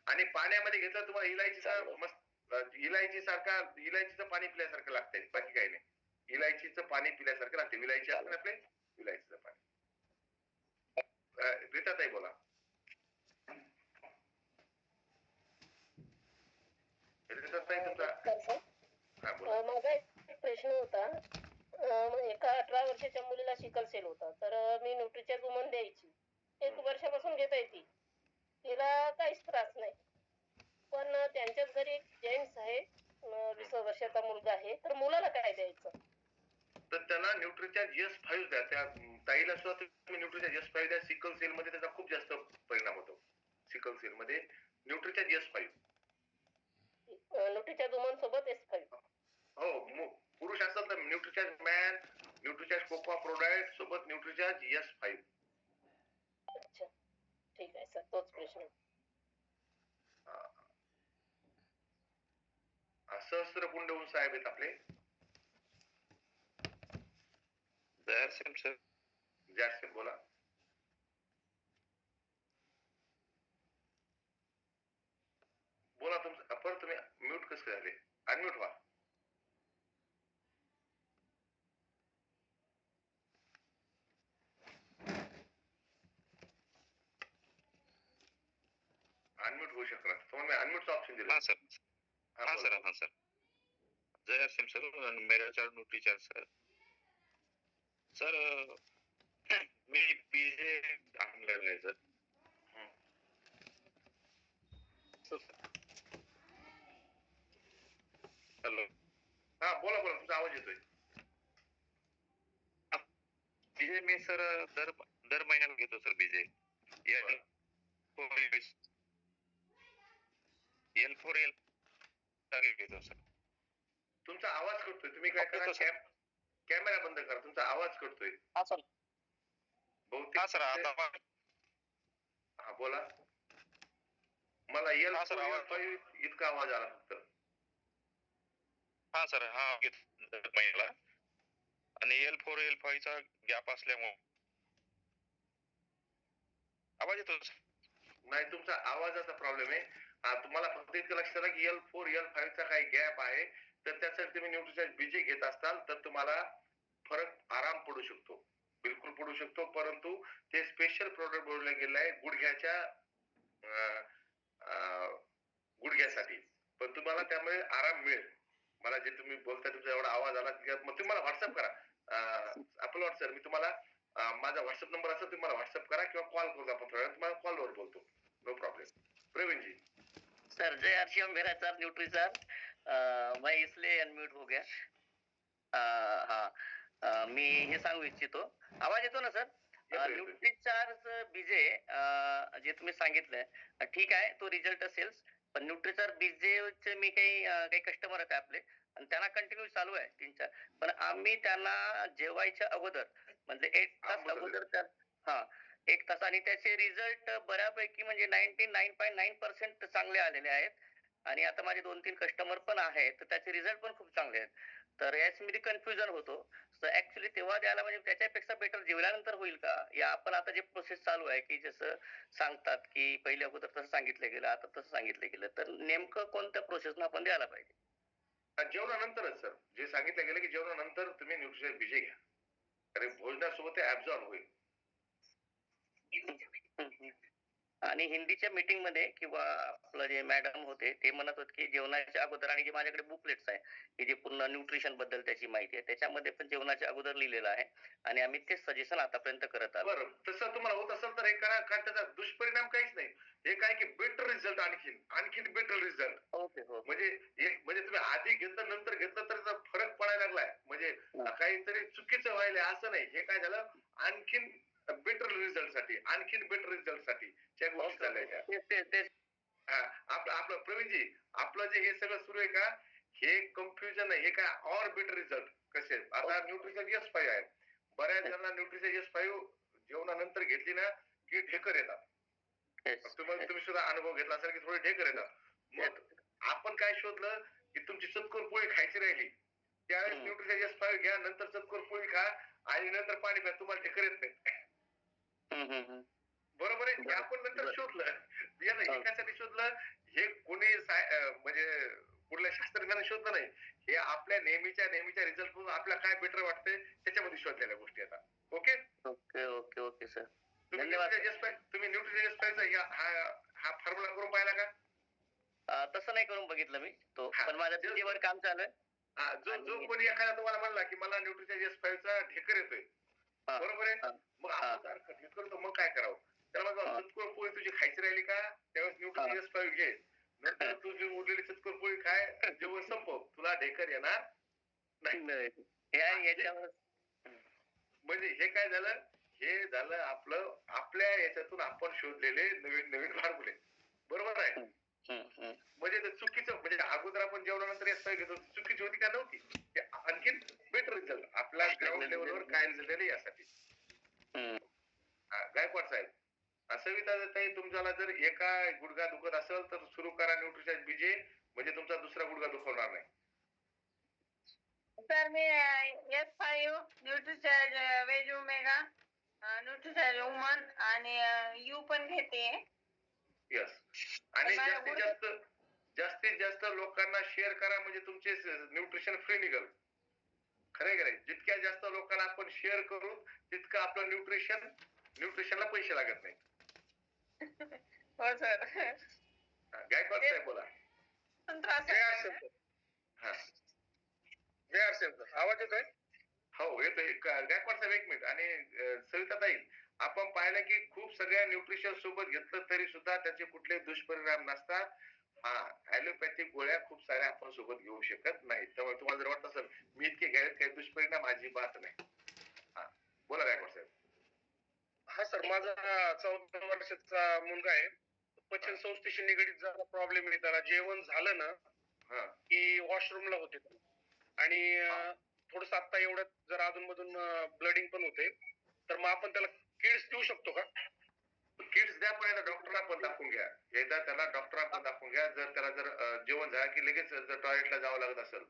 आणि पाण्यामध्ये घेतलं तुम्हाला इलायचीचा चालेल. मस्त इलायची सारखा इलायचीचं पाणी पिल्यासारखं लागतंय, बाकी काही नाही. इलायचीचं पाणी पिल्यासारखं लागते. विलायची असते ना आपले, विलायचीचं पाणी. रीताताई बोला. रीताताई तुमचा हा बोला. माझा एक प्रश्न होता. एका 18 वर्षाच्या मुलीला सिकल सेल होता, तर मी न्यूट्रीचेक वुमन द्यायची. 1 वर्षापासून घेता येते, तिला काहीच त्रास नाही. पण त्यांच्याच घरी एक जेंट्स आहे, 20 वर्षाचा मुलगा आहे, तर मुलाला काय द्यायचं? तर त्यांना न्यूट्रीचार्ज S5 द्या. त्या ताईला सुद्धा तुम्ही न्यूट्रीचार्ज S5 द्या. सिकल सेल मध्ये त्याचा खूप जास्त परिणाम होतो. सिकल सेल मध्ये न्यूट्रीचार्ज S5. न्यूट्रीचेक वुमन सोबत S5. हो, पुरुष असेल तर Nutricharge man, Nutricharge cocoa product सोबत न्यूट्रीचार्ज S5. अच्छा, ठीक आहे सर, तोच प्रश्न. सहस्त्रकुंड साहेब आहेत आपले. सर बोला. बोला तुमचं. परत तुम्ही म्यूट कसं झाले? अनम्यूट व्हा. अनम्यूट होऊ शकणार. तुम्हाला मी अनम्यूटचा ऑप्शन दिला. हाँ सर. जय सिम सर, मेरा चार न्यूट्रीचार्ज सर. सर मी बीजे आणलेला आहे सर. हॅलो. हा बोला तुमचा आवाज येतोय. बीजे मी सर दर महिन्याला घेतो सर बीजे. L4L घेतो सर. तुमचा आवाज कटतोय. तुम्ही काय करा, कॅमेरा बंद करा. तुमचा आवाज कटतोय. हा सर. बहुतेक. हा सर आता हा बोला. मला L4L5 इतका आवाज आला फक्त. हा सर हा घेतो दर महिन्याला. आणि L4L5 चा गॅप असल्यामुळे आवाज येतो नाही, तुमचा आवाजाचा प्रॉब्लेम आहे. तुम्हाला फक्त इतकं लक्षात आलं की L4L5 चा काही गॅप आहे, तर त्यासाठी तुम्ही न्यूट्रीचार्ज बीजे घेत असाल तर तुम्हाला फरक आराम पडू शकतो, बिलकुल पडू शकतो. परंतु ते स्पेशल प्रोडक्ट बनवले गेले आहे गुडघ्यासाठी. पण तुम्हाला त्यामुळे आराम मिळेल. मला जे तुम्ही बोलताय, तुमचा एवढा आवाज आला, मग तुम्हाला व्हॉट्सअप करा. आपलं व्हॉट्सअप मी तुम्हाला माझा व्हॉट्सअप नंबर असेल, तुम्हाला व्हॉट्सअप करा किंवा कॉल करू. आपण थोड्या तुम्हाला कॉलवर बोलतो. No problem. Praveen ji. Sir जय आरसीएम, मेरा चार न्यूट्रीचार्ज. मैं इसलिए अनम्यूट हो गया. मी हे सांगू इच्छितो. आवाज येतो ना सर? न्यूट्रीचार्ज बीजे जे तुम्ही सांगितलंय ठीक आहे, तो रिझल्ट असेल. पण न्यूट्रीचार्ज बीजे मी काही कस्टमर आहेत आपले, आणि त्यांना कंटिन्यू चालू आहे 3-4. पण आम्ही त्यांना जेवायच्या अगोदर म्हणजे 1 तास अगोदर 1 तास, आणि त्याचे रिझल्ट बऱ्यापैकी म्हणजे 99.9% चांगले आलेले आहेत. आणि आता माझे 2-3 कस्टमर पण आहेत, तर त्याचे रिझल्ट पण खूप चांगले आहेत. तर याच्यामध्ये कन्फ्युजन होतो. तर ऍक्च्युली तेव्हा द्यायला म्हणजे त्याच्यापेक्षा बेटर जेवल्यानंतर होईल का? या आपण आता जे प्रोसेस चालू आहे की जसं सांगतात की पहिले अगोदर तसं सांगितलं गेलं, आता तसं सांगितलं गेलं, तर नेमकं कोणत्या प्रोसेसनं आपण द्यायला पाहिजे? जेवणानंतरच सर, जे सांगितलं गेलं की जेवणानंतर तुम्ही न्यूट्रीचार्ज बीजे घ्या, कारण भोजनासोबत ते ऍब्झॉर्ब होईल. आणि हिंदीच्या मीटिंग मध्ये किंवा आपलं जे मॅडम होते ते म्हणत होते की जेवणाच्या अगोदर, आणि जे माझ्याकडे बुकलेट्स आहे की जे पूर्ण न्यूट्रिशन बद्दल त्याची माहिती आहे, त्याच्यामध्ये पण जेवणाच्या अगोदर लिहिलेलं आहे, आणि आम्ही तेच सजेशन आतापर्यंत करत आहोत. बरं, तसं तुम्हाला होत असेल तर हे करा, कारण त्याचा दुष्परिणाम काहीच नाही. हे काय की बेटर रिझल्ट, आणखीन बेटर रिझल्ट. ओके हो. म्हणजे तुम्ही आधी घेतलं नंतर घेतलं तर फरक पडायला लागलाय, म्हणजे काहीतरी चुकीचं व्हायला असं नाही. हे काय झालं, आणखीन बेटर रिझल्ट साठी त्या गोष्टी चालल्या. आपलं प्रवीणजी, आपलं जे हे सगळं सुरू आहे का, हे कन्फ्युजन आहे. हे काय ऑर बेटर रिझल्ट कसे आता न्यूट्रिशन S5 आहे. बऱ्याच जणांना न्यूट्रिशन S5 जेवणानंतर घेतली ना की ढेकर येतात. तुम्ही सुद्धा अनुभव घेतला असेल की थोडे ढेकर येतात. मग आपण काय शोधलं की तुमची चतकोर पोळी खायची राहिली, त्यावेळेस न्यूट्रिशन S5 घ्या, नंतर चतकोर पोळी खा, आणि नंतर पाणी प्या, तुम्हाला ढेकर येत नाही. बरोबर आहे. हे आपण नंतर शोधलं. याला हे कशासाठी शोधलं? हे कोणी म्हणजे कुठल्या शास्त्रज्ञाने शोधलं नाही. हे आपल्या नेहमीच्या रिझल्ट मधून आपल्याला काय बेटर वाटतंय त्याच्यामध्ये शोधलेल्या गोष्टी आता. Okay okay okay okay sir. तुम्ही धन्यवाद. न्यूट्रिशन हा फॉर्म्युला करून पाहिला का? तसं नाही करून बघितलं मी तो, हा. पण माझ्या त्याच्यावर काम चालू आहे. जो कोणी एखादा तुम्हाला म्हणला की मला न्यूट्रिशन चा ढेकर येतोय, हा, बरोबर आहे, हा, मग हा. आपण कठीण करतो, मग काय करावं? त्याला हा. मग चतकोर पोळी तुझी खायची राहिली का, त्यावेळेस न्यूट्रिशन घे, नंतर तुझी उरलेली चतकोर पोळी खाय, जेवण संपव, तुला ढेकर येणार नाही. नाही. याच्यावर म्हणजे हे काय झालं? हे झालं आपल्या याच्यातून आपण शोधलेले नवीन फॉर्म्युले, बरोबर आहे. म्हणजे ते चुकीचं, म्हणजे अगोदर आपण जेवणानंतर एस घेतो, चुकीची होती का नव्हती? आणखीन बेटर रिझल्ट आपला ग्राउंड लेवलवर काय रिझल्ट आहे यासाठी. गायकवाड साहेब, सविता ताई, तुमच्याला जर एका गुडघा दुखत असेल तर सुरू करा न्यूट्रिशन बीजे, म्हणजे तुमचा दुसरा गुडघा दुखवणार नाही. सर मी S5 न्यूट्रिचार्ज वेज ओमेगा न्यूट्रिचार्ज वुमन आणि यू पण घेते. यस. आणि जास्तीत जास्त लोकांना शेअर करा, म्हणजे तुमचे न्यूट्रिशन फ्री निघल. खरंय का नाही? जितक्या जास्त लोकांना आपण शेअर करू तितकं आपलं न्यूट्रिशनला पैसे लागत नाही. हो सर. गायकवाड साहेब बोला. हा, आवाज येतोय? हो येतोय. गायकवाड साहेब एक मिनिट. आणि सविता ताई, आपण पाहिलं की खूप सगळ्या न्यूट्रिशन सोबत घेतलं तरी सुद्धा त्याचे कुठले दुष्परिणाम नसतात. हा, ऍलोपॅथिक गोळ्या खूप साऱ्या आपण सोबत घेऊ शकत नाही. त्यामुळे तुम्हाला जर वाटत असेल मी इतके घ्यावेत, काही दुष्परिणाम अजिबात नाही. हा, बोला गायकवाड साहेब. हा सर, माझा 14 वर्षाचा मुलगा आहे. पचन संस्थेशी निगडीत जरा प्रॉब्लेम आहे त्याला. जेवण झालं ना की वॉशरूमला होते आणि थोडस आता एवढ्यात जर अधून मधून ब्लडिंग पण होते, तर मग आपण त्याला किड्स देऊ शकतो का? किड्स द्या, पण एकदा डॉक्टरला पण दाखवून घ्या. एकदा त्याला डॉक्टरला पण दाखवून घ्या. जर त्याला जेवण झालं की लगेच जर टॉयलेटला जावं लागत असेल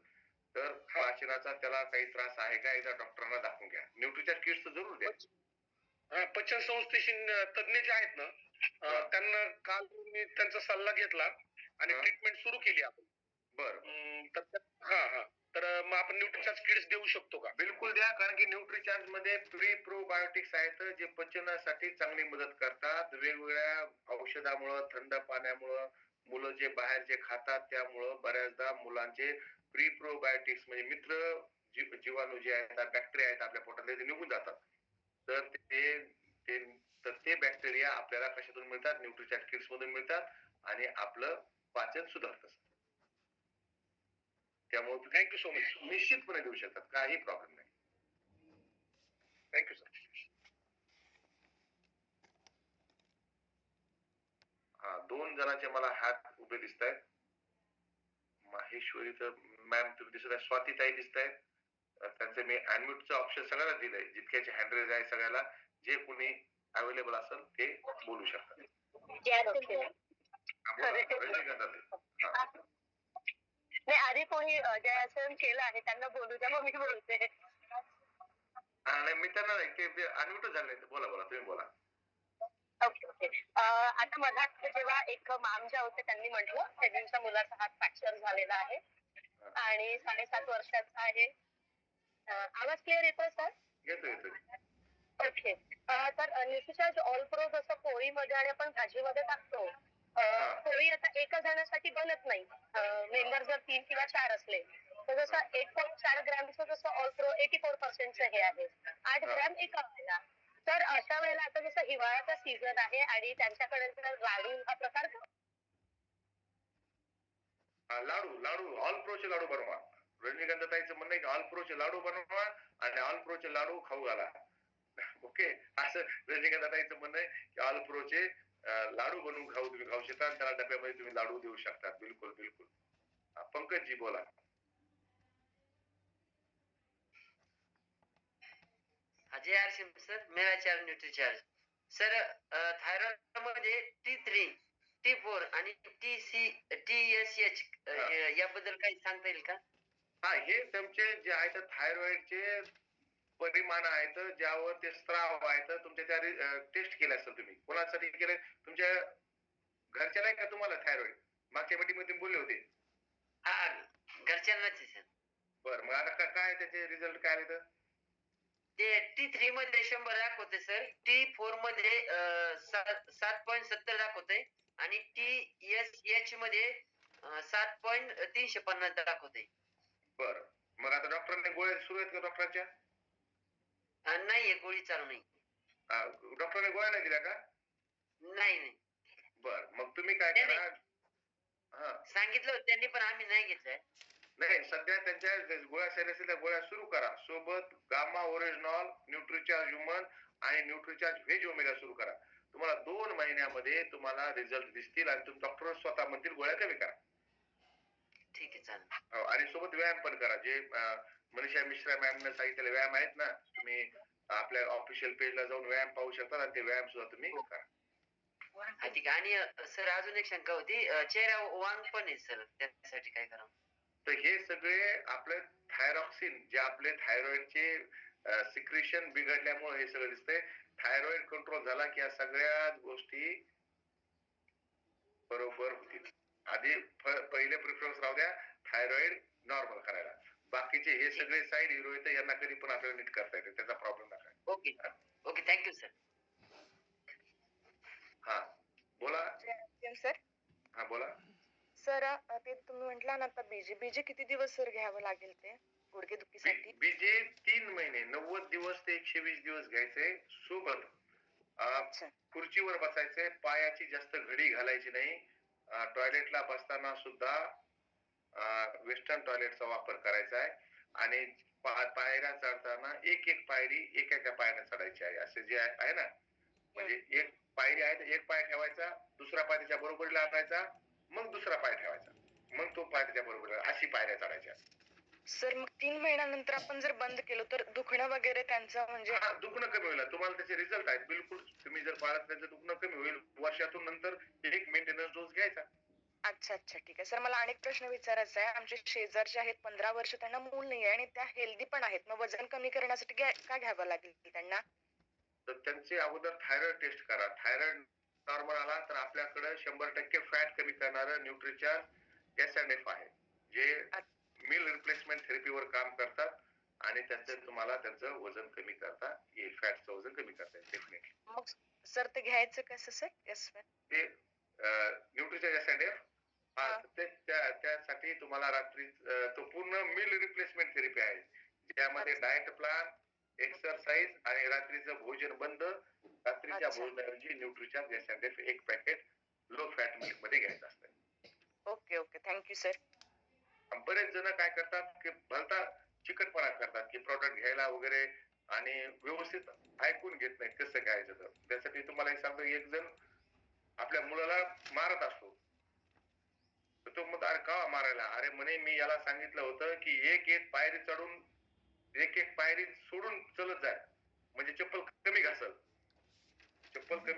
तर पाचनाचा त्याला काही त्रास आहे का, एकदा डॉक्टरांना दाखवून घ्या. न्यूट्रिशन किट्स तर जरूर द्या. पचन संस्थेशी तज्ञ जे आहेत ना, त्यांना काल मी त्यांचा सल्ला घेतला आणि ट्रीटमेंट सुरू केली आपण. बरं. तर मग आपण न्यूट्रिचार्ज किट्स देऊ शकतो का? बिलकुल द्या, कारण की न्यूट्रिचार्ज मध्ये प्री प्रोबायोटिक्स आहेत जे पचनासाठी चांगली मदत करतात. वेगवेगळ्या औषधामुळं, थंड पाण्यामुळं, मुलं जे बाहेर जे खातात त्यामुळं बऱ्याचदा मुलांचे प्री प्रोबायोटिक्स म्हणजे मित्र जीवाणू जे आहेत, बॅक्टेरिया आहेत आपल्या पोटातले, ते निघून जातात. तर ते बॅक्टेरिया आपल्याला कशातून मिळतात? न्यूट्रिचार्ज किट्स मधून मिळतात आणि आपलं पाचन सुधारतं. त्यामुळे थँक्यू सो मच. निश्चितपणे देऊ शकतात, काही प्रॉब्लेम नाही. Thank you sir. हा, 2 जणांचे मला हात उभे दिसत आहेत. माहेश्वरी तर मॅम तुम्ही दिसत आहे. स्वातीताई दिसत आहेत. त्यांचे मी अनम्यूटचं ऑप्शन सगळ्याला दिलंय. जितक्याचे हँड रेज आहे सगळ्याला, जे कोणी अवेलेबल असेल ते बोलू शकतात. नाही, आधी कोणी जयासन केलं आहे त्यांना बोलू द्या, मग मी बोलते. नाही, मी त्यांना ते अनम्यूटच झाले. बोला तुम्ही बोला. Okay okay. आता मधात जेव्हा एक आमच्या होते त्यांनी म्हटलं त्यांच्या मुलाचा हात फ्रॅक्चर झालेला आहे आणि 7.5 वर्षाचा आहे. आवाज क्लिअर येतोय सर? येतोय. ओके. तर न्यूट्रिचार्ज ऑल प्रो जसं पोळीमध्ये आणि आपण भाजीमध्ये टाकतो, पोळी आता एका जणासाठी बनत नाही. मेंबर जर 3 किंवा 4 असले तर जसं 1.4 ग्रॅमचं जसं ऑल प्रो 84% हे आहे, 8 ग्रॅम एका वेळेला. तर अशा वेळेला आता जसं हिवाळ्याचा सीझन आहे आणि त्यांच्याकडे लाडू हा प्रकार लाडू ऑल प्रोचे लाडू बनवा. रजनीकांताताईचं म्हणणं आहे की ऑल प्रोचे लाडू बनवा आणि ऑल प्रोचे लाडू खाऊ घाला. ओके, असं रजनीकांताताईचं म्हणणं आहे की ऑल प्रोचे लाडू बनवून तुम्ही खाऊ शकता. त्याला डब्यामध्ये तुम्ही लाडू देऊ शकता. बिलकुल. पंकजजी बोला. अजय आरशिम सर, मेवाचार न्यूट्रिचार्ज सर. थायरॉइड मध्ये T3, T4 आणि TSH याबद्दल काही सांगता येईल का? हा, हे तुमचे जे आहेत थायरॉइडचे परिमाण आहेत ज्यावर ते स्त्राव आहेत तुमच्या त्या टेस्ट केल्या असेल तुम्ही कोणासाठी केले तुमच्या घरच्या नाही का तुम्हाला थायरॉइड मागच्या मीटिंग मध्ये बोलले होते हा घरच्यांनाच सर. बरं मग आता काय त्याचे रिझल्ट काय आले तर ते T3 मध्ये 100 दाखवते सर, T4 मध्ये 7.70 दाखवते आणि TSH मध्ये 7.350 दाखवते. बरं मग आता डॉक्टरांनी गोळ्या सुरू आहेत का डॉक्टरांच्या नाहीये गोळी चालू नाही. डॉक्टरांनी गोळ्या नाही दिल्या का नाही नाही बर मग तुम्ही काय नाही, करा हा सांगितलं होतं त्यांनी पण आम्ही नाही घेतलंय. नाही सध्या त्यांच्या गोळ्या सांगितल्या त्या गोळ्या सुरू करा सोबत गामा ओरिजिनॉल न्यूट्रिचार्ज ह्युमन आणि न्यूट्रिचार्ज व्हेज ओमेगा सुरू करा. तुम्हाला 2 महिन्यामध्ये तुम्हाला रिझल्ट दिसतील आणि तुम्ही डॉक्टर स्वतः म्हणतील गोळ्या कमी करा. ठीक आहे चालेल. आणि सोबत व्यायाम पण करा जे मनीषा मिश्रा मॅमने सांगितलेले व्यायाम आहेत ना तुम्ही आपल्या ऑफिशियल पेजला जाऊन व्यायाम पाहू शकता आणि ते व्यायाम सुद्धा तुम्ही करा. हा ठीक आहे. आणि सर अजून एक शंका होती, चेहरा वांग पण आहे सर, त्यासाठी काय करावं? तर हे सगळे आपले थायरॉक्सिन जे आपले थायरॉइडचे सिक्रेशन बिघडल्यामुळे हे सगळं दिसतंय. थायरॉइड कंट्रोल झाला की या सगळ्या गोष्टी बरोबर होतील. आधी पहिले प्रिफरन्स राहू द्या थायरॉइड नॉर्मल करायला. बाकीचे हे सगळे साईड हिरो आहेत यांना कधी पण आपल्याला नीट करता येते त्याचा प्रॉब्लेम नका. Okay okay thank you sir. हा बोला. सर हा बोला. सर ते तुम्ही म्हटला ना आता बीजे किती दिवस सर घ्यावं लागेल ते गुडघे दुखीसाठी? बीजे 3 महिने 90 दिवस ते 120 दिवस घ्यायचे. सोबत खुर्चीवर बसायचे, पायाची जास्त घडी घालायची नाही. टॉयलेटला बसताना सुद्धा वेस्टर्न टॉयलेटचा वापर करायचा आहे आणि पायऱ्या चढताना एक एक पायरी एका पायाने चढायची आहे. असे जे आहे ना म्हणजे एक पायरी आहे एक पाय ठेवायचा, दुसरा पाय त्याच्या बरोबरीला आणायचा, मग दुसरा पाय ठेवायचा, मग तो पाय त्याच्या बरोबरीला, अशी पायऱ्या चढायच्या. सर मग 3 महिन्यानंतर आपण जर बंद केलं तर दुखणं वगैरे त्यांचं म्हणजे दुखणं कमी होईल. तुम्हाला त्याचे रिझल्ट आहेत बिलकुल. तुम्ही जर पाळत त्याचं दुखणं कमी होईल. वर्षातून नंतर एक मेंटेनन्स डोस घ्यायचा. अच्छा ठीक आहे सर. मला अनेक प्रश्न विचारायचा आहे. आमचे शेजारचे आहेत 15 वर्ष, त्यांना मूल नाही आहे आणि त्या हेल्दी पण आहेत. मग वजन कमी करण्यासाठी काय घ्यावं लागेल त्यांना? तर त्यांचे अगोदर थायरॉइड टेस्ट करा. थायरॉइड नॉर्मल आला तर आपल्याकडे 100% फॅट कमी करणारं न्यूट्रिचार्ज SNF आहे जे मील रिप्लेसमेंट थेरपीवर काम करतात आणि त्यांचं तुम्हाला त्यांचं वजन कमी करता येईल. फॅटचं वजन कमी करता येईल डेफिनेटली. मग सर ते घ्यायचं कसं सर? ते न्यूट्रिचार्ज SNF त्यासाठी तुम्हाला रात्री तो पूर्ण मील रिप्लेसमेंट थेरपी आहे ज्यामध्ये डाएट प्लॅन, एक्सरसाइज आणि रात्रीचं भोजन बंद. रात्रीच्या भोजनाऐवजी न्यूट्रिचार्ज SNF एक पॅकेट लो फॅट मिल्क मध्ये घ्यायचं असतं. Okay thank you sir. बरेच जण काय करतात की भलता चिकटपणा करतात की प्रॉडक्ट घ्यायला वगैरे आणि व्यवस्थित ऐकून घेत नाही कसं घ्यायचं. तर त्यासाठी तुम्हाला एक सांगतो, एक जण आपल्या मुलाला मारत असतो तर तो मग अरे का मारायला, अरे म्हणे मी याला सांगितलं होतं की एक पायरी चढून एक पायरी सोडून चलत जाय म्हणजे चप्पल कमी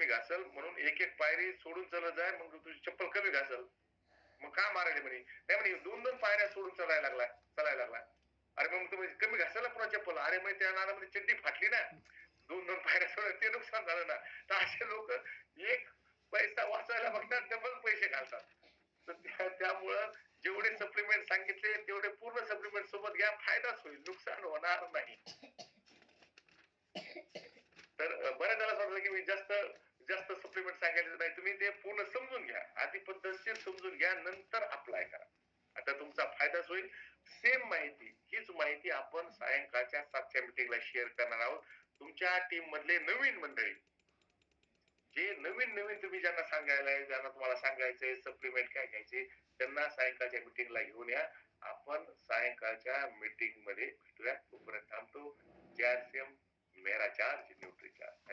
घासल म्हणून एक पायरी सोडून चलत जाय मग तुझी चप्पल कमी घासल. मग का मारायला म्हणे, नाही म्हणे 2 पायऱ्या सोडून चालायला लागला. अरे मग तुम्ही कमी घासायला पुन्हा चप्पल, अरे मग त्या नादामध्ये चड्डी फाटली ना, 2 पायऱ्या सोडून ते नुकसान झालं ना. तर असे लोक एक पैसा वाचवायला बघतात डबल पैसे घालतात. तर त्यामुळं जेवढे सप्लिमेंट सांगितले तेवढे पूर्ण सप्लिमेंट सोबत घ्या, फायदाच होईल, नुकसान होणार नाही. तर बऱ्याच जणांना वाटलं की मी जास्त सप्लिमेंट सांगायचं नाही. तुम्ही ते पूर्ण समजून घ्या, आधी पद्धतशीर समजून घ्या, नंतर अप्लाय करा. आता तुमचा फायदाच होईल. सेम माहिती हीच माहिती आपण सायंकाळच्या 7च्या मीटिंगला शेअर करणार आहोत. तुमच्या टीम मधले नवीन मंडळी जे नवीन तुम्ही ज्यांना ज्यांना तुम्हाला सांगायचंय सप्लिमेंट काय घ्यायचे त्यांना सायंकाळच्या मीटिंगला घेऊन या. आपण सायंकाळच्या मीटिंग मध्ये भेटूया. तोपर्यंत थांबतो. जय श्री मेरा चार्ज न्यूट्री चार्ज.